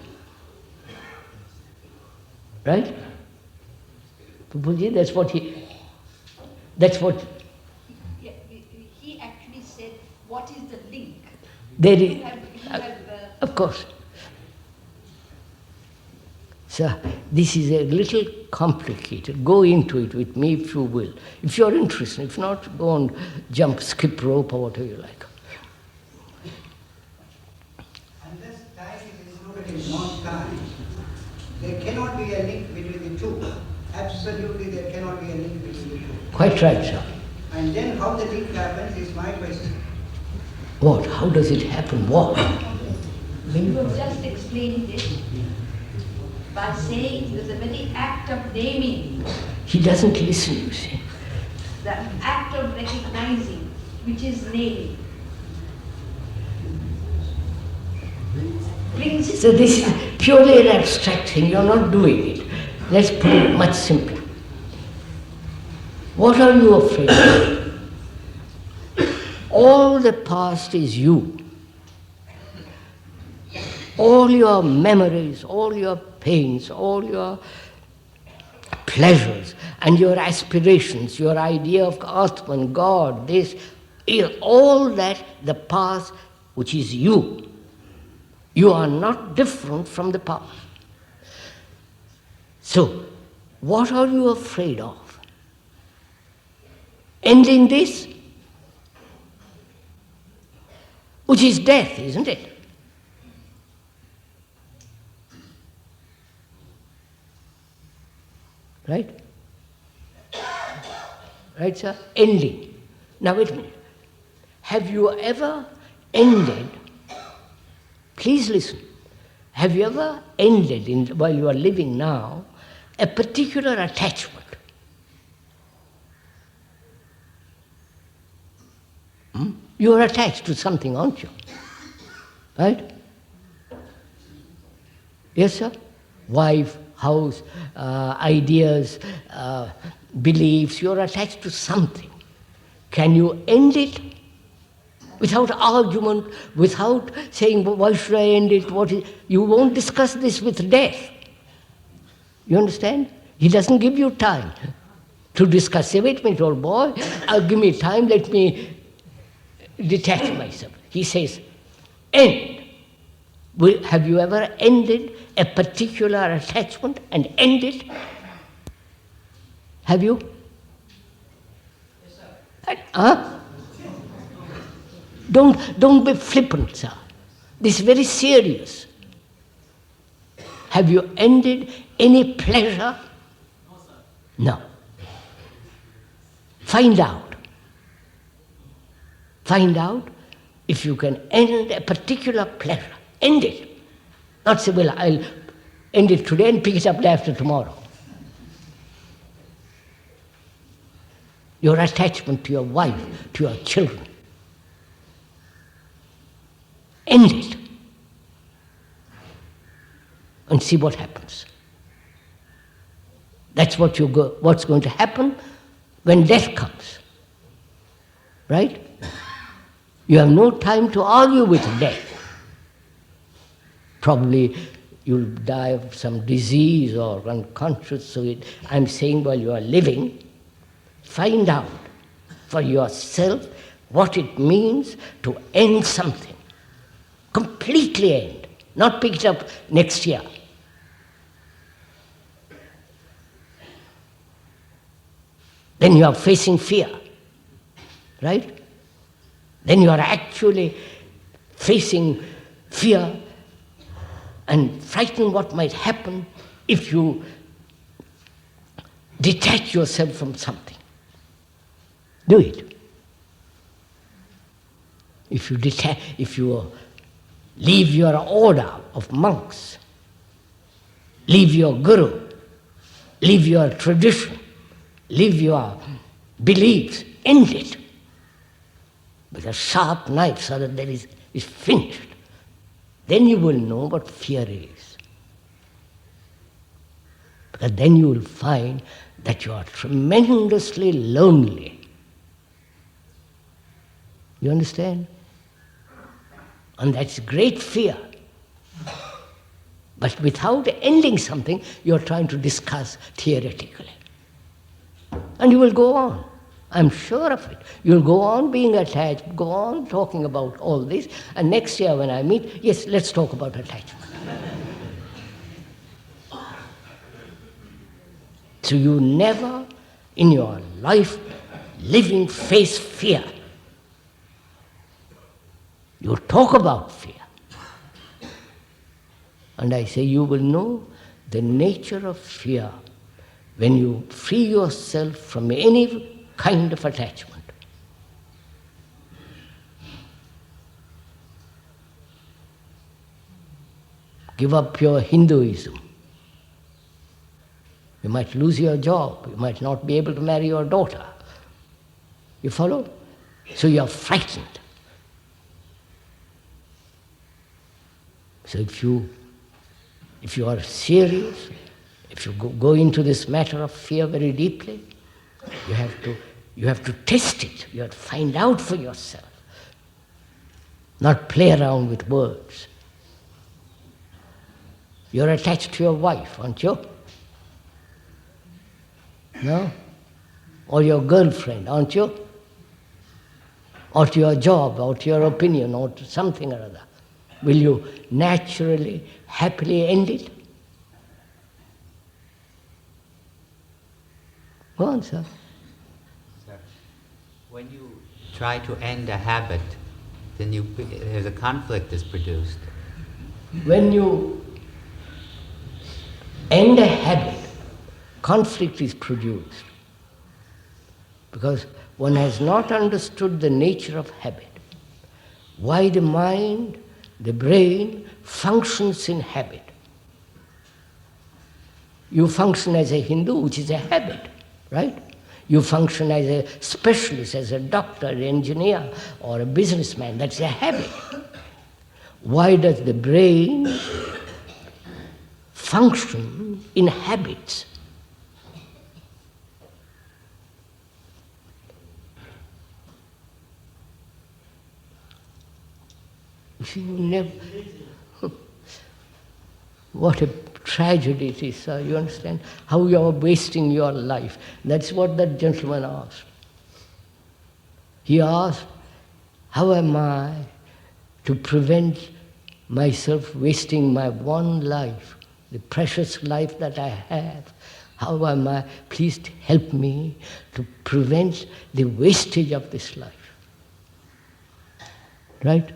Right? Pupuji, that's what he Yeah, he actually said, what is the link? there You is, have, of course. So this is a little complicated. Go into it with me if you will. If you're interested, if not, go and jump, skip rope or whatever you like. Unless time is included in non-time, there cannot be a link between the two. Absolutely there cannot be a link between the two. Quite right, sir. And then how the link happens is my question. What? How does it happen? What? you have just explained it by saying that the very act of naming, He doesn't listen, you see. the act of recognizing, which is naming, brings it So this is purely an abstract thing. You're not doing it. Let's put it much simpler. What are you afraid of? All the past is you. All your memories, all your pains, all your pleasures, and your aspirations, your idea of Atman, God, this, all that, the past, which is you. You are not different from the past. So, what are you afraid of? Ending this, which is death, isn't it? Right? Right, sir? Ending. Now, wait a minute. Have you ever ended, please listen, have you ever ended, while you are living now, a particular attachment? You are attached to something, aren't you? Right? Yes, sir? Wife, house, ideas, beliefs, you are attached to something. Can you end it without argument, without saying, why should I end it? You won't discuss this with death. You understand? He doesn't give you time to discuss. Say, wait a minute, old boy, give me time, let me detach myself. He says, end. Have you ever ended a particular attachment and end it? Have you? Yes, sir. Huh? Don't be flippant, sir. This is very serious. Have you ended any pleasure? No, sir. No. Find out. Find out if you can end a particular pleasure. End it. Not say, well, I'll end it today and pick it up day after tomorrow. Your attachment to your wife, to your children. End it. And see what happens. That's what's going to happen when death comes. Right? You have no time to argue with death. Probably you'll die of some disease or unconscious. So I'm saying while you are living, find out for yourself what it means to end something. Completely end. Not pick it up next year. Then you are facing fear. Right? Then you are actually facing fear and frightened what might happen if you detach yourself from something. Do it. If you leave your order of monks, leave your guru, leave your tradition, leave your beliefs, end it. with a sharp knife so that there is finished. Then you will know what fear is. Because then you will find that you are tremendously lonely. You understand? And that's great fear. But without ending something, you're trying to discuss theoretically. And you will go on. I'm sure of it. You'll go on being attached, go on talking about all this, and next year when I meet, yes, let's talk about attachment. So you never in your life living face fear. You talk about fear. And I say you will know the nature of fear when you free yourself from any kind of attachment. Give up your Hinduism. You might lose your job. You might not be able to marry your daughter. You follow? So you are frightened. So if you are serious, if you go into this matter of fear very deeply, you have to test it. You have to find out for yourself. Not play around with words. You're attached to your wife, aren't you? No? Or your girlfriend, aren't you? Or to your job, or to your opinion, or to something or other. Will you naturally, happily end it? Go on, sir. Sir, when you try to end a habit, then there's a conflict is produced. When you end a habit, conflict is produced. Because one has not understood the nature of habit. Why the mind, the brain, functions in habit. You function as a Hindu, which is a habit, right? You function as a specialist, as a doctor, an engineer, or a businessman. That's a habit. Why does the brain function in habits? You never. What a tragedy it is, sir. You understand? How you are wasting your life. That's what that gentleman asked. He asked, how am I to prevent myself wasting my one life, the precious life that I have? How am I? Please help me to prevent the wastage of this life. Right?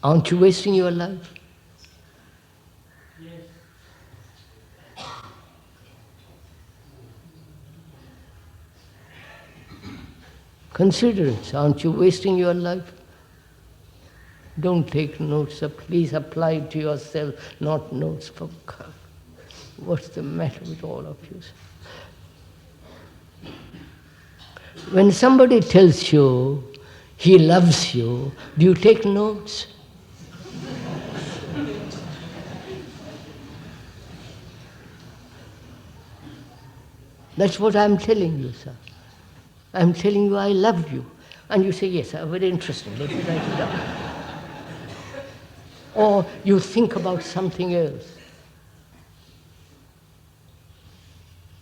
Aren't you wasting your life? Yes. Consider it. Aren't you wasting your life? Don't take notes. Please apply it to yourself, not notes for God. What's the matter with all of you? When somebody tells you he loves you, do you take notes? That's what I'm telling you, sir. I'm telling you I love you. And you say, yes, sir, very interesting. Let me write it down. Or you think about something else.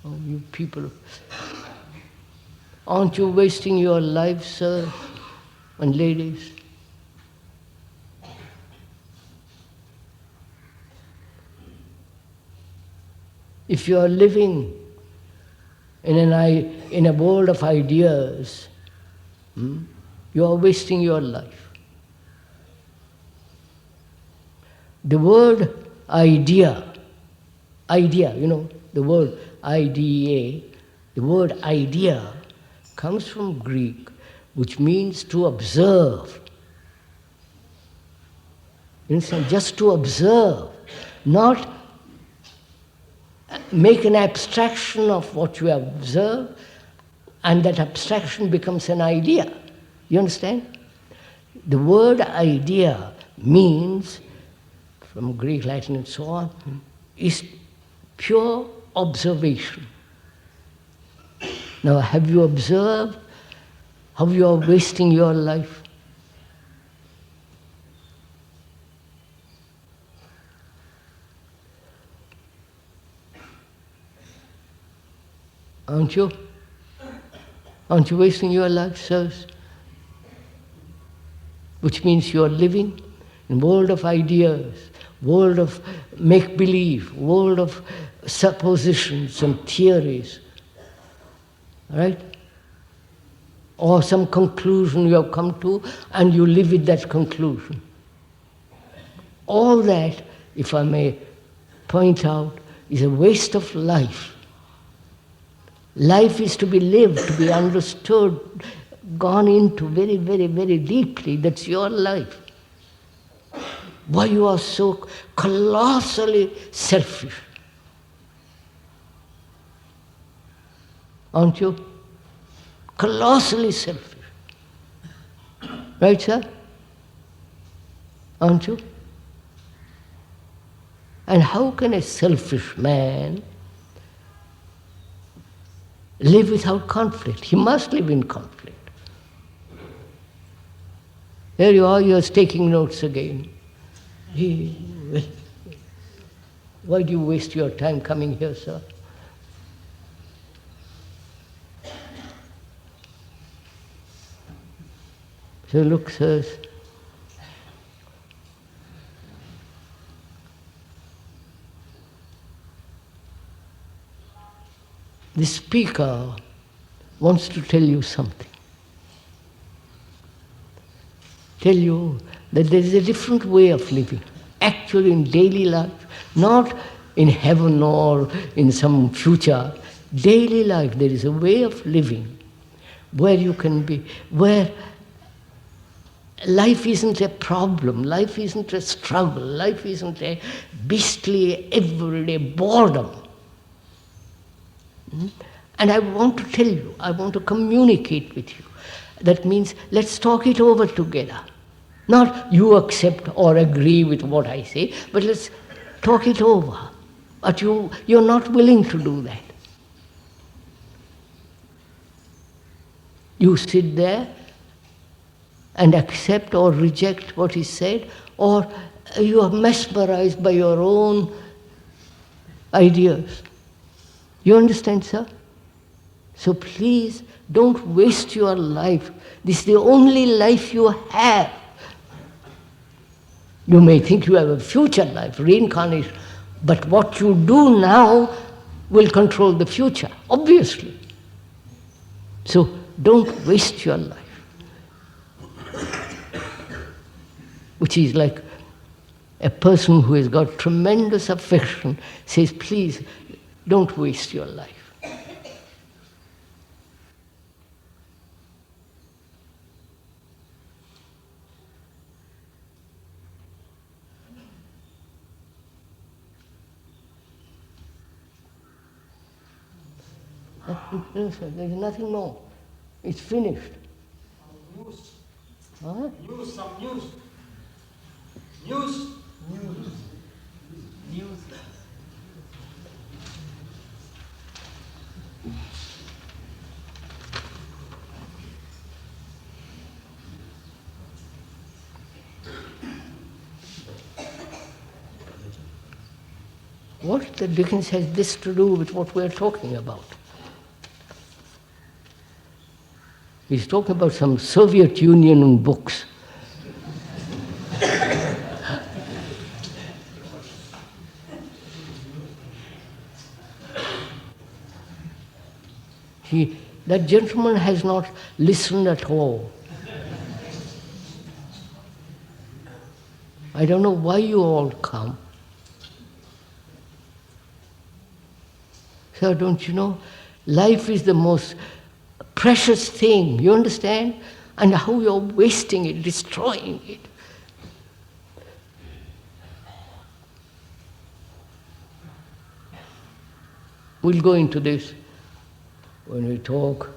Oh, you people. Aren't you wasting your life, sir and ladies? If you are living in a world of ideas, you are wasting your life. The word idea, the word IDEA, the word idea comes from Greek, which means to observe. You understand? Just to observe, not make an abstraction of what you have observed, and that abstraction becomes an idea. You understand? The word idea means, from Greek, Latin and so on, is pure observation. Now, have you observed how you are wasting your life? Aren't you? Aren't you wasting your life, sirs? Which means you are living in a world of ideas, world of make-believe, world of suppositions and theories, right? Or some conclusion you have come to and you live with that conclusion. All that, if I may point out, is a waste of life. Life is to be lived, to be understood, gone into very, very, very deeply. That's your life. Why you are so colossally selfish? Aren't you? Colossally selfish. Right, sir? Aren't you? And how can a selfish man live without conflict? He must live in conflict. There you are, you're taking notes again. Why do you waste your time coming here, sir? So look, sirs, the speaker wants to tell you something. Tell you that there is a different way of living, actually in daily life, not in heaven or in some future. Daily life, there is a way of living where you can be, where life isn't a problem, life isn't a struggle, life isn't a beastly, everyday boredom. And I want to tell you, I want to communicate with you. That means let's talk it over together. Not you accept or agree with what I say, but let's talk it over. But you're not willing to do that. You sit there and accept or reject what is said, or you are mesmerized by your own ideas. You understand, sir? So please, don't waste your life. This is the only life you have. You may think you have a future life, reincarnation, but what you do now will control the future, obviously. So don't waste your life. Which is like a person who has got tremendous affection says, please, don't waste your life. No, sir, there is nothing more. It's finished. News. Huh? News, some news. News. What the Dickens has this to do with what we're talking about? He's talking about some Soviet Union books. That gentleman has not listened at all. I don't know why you all come. So don't you know, life is the most precious thing, you understand? And how you're wasting it, destroying it. We'll go into this when we talk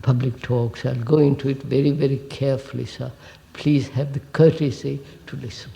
public talks. I'll go into it very, very carefully, sir. Please have the courtesy to listen.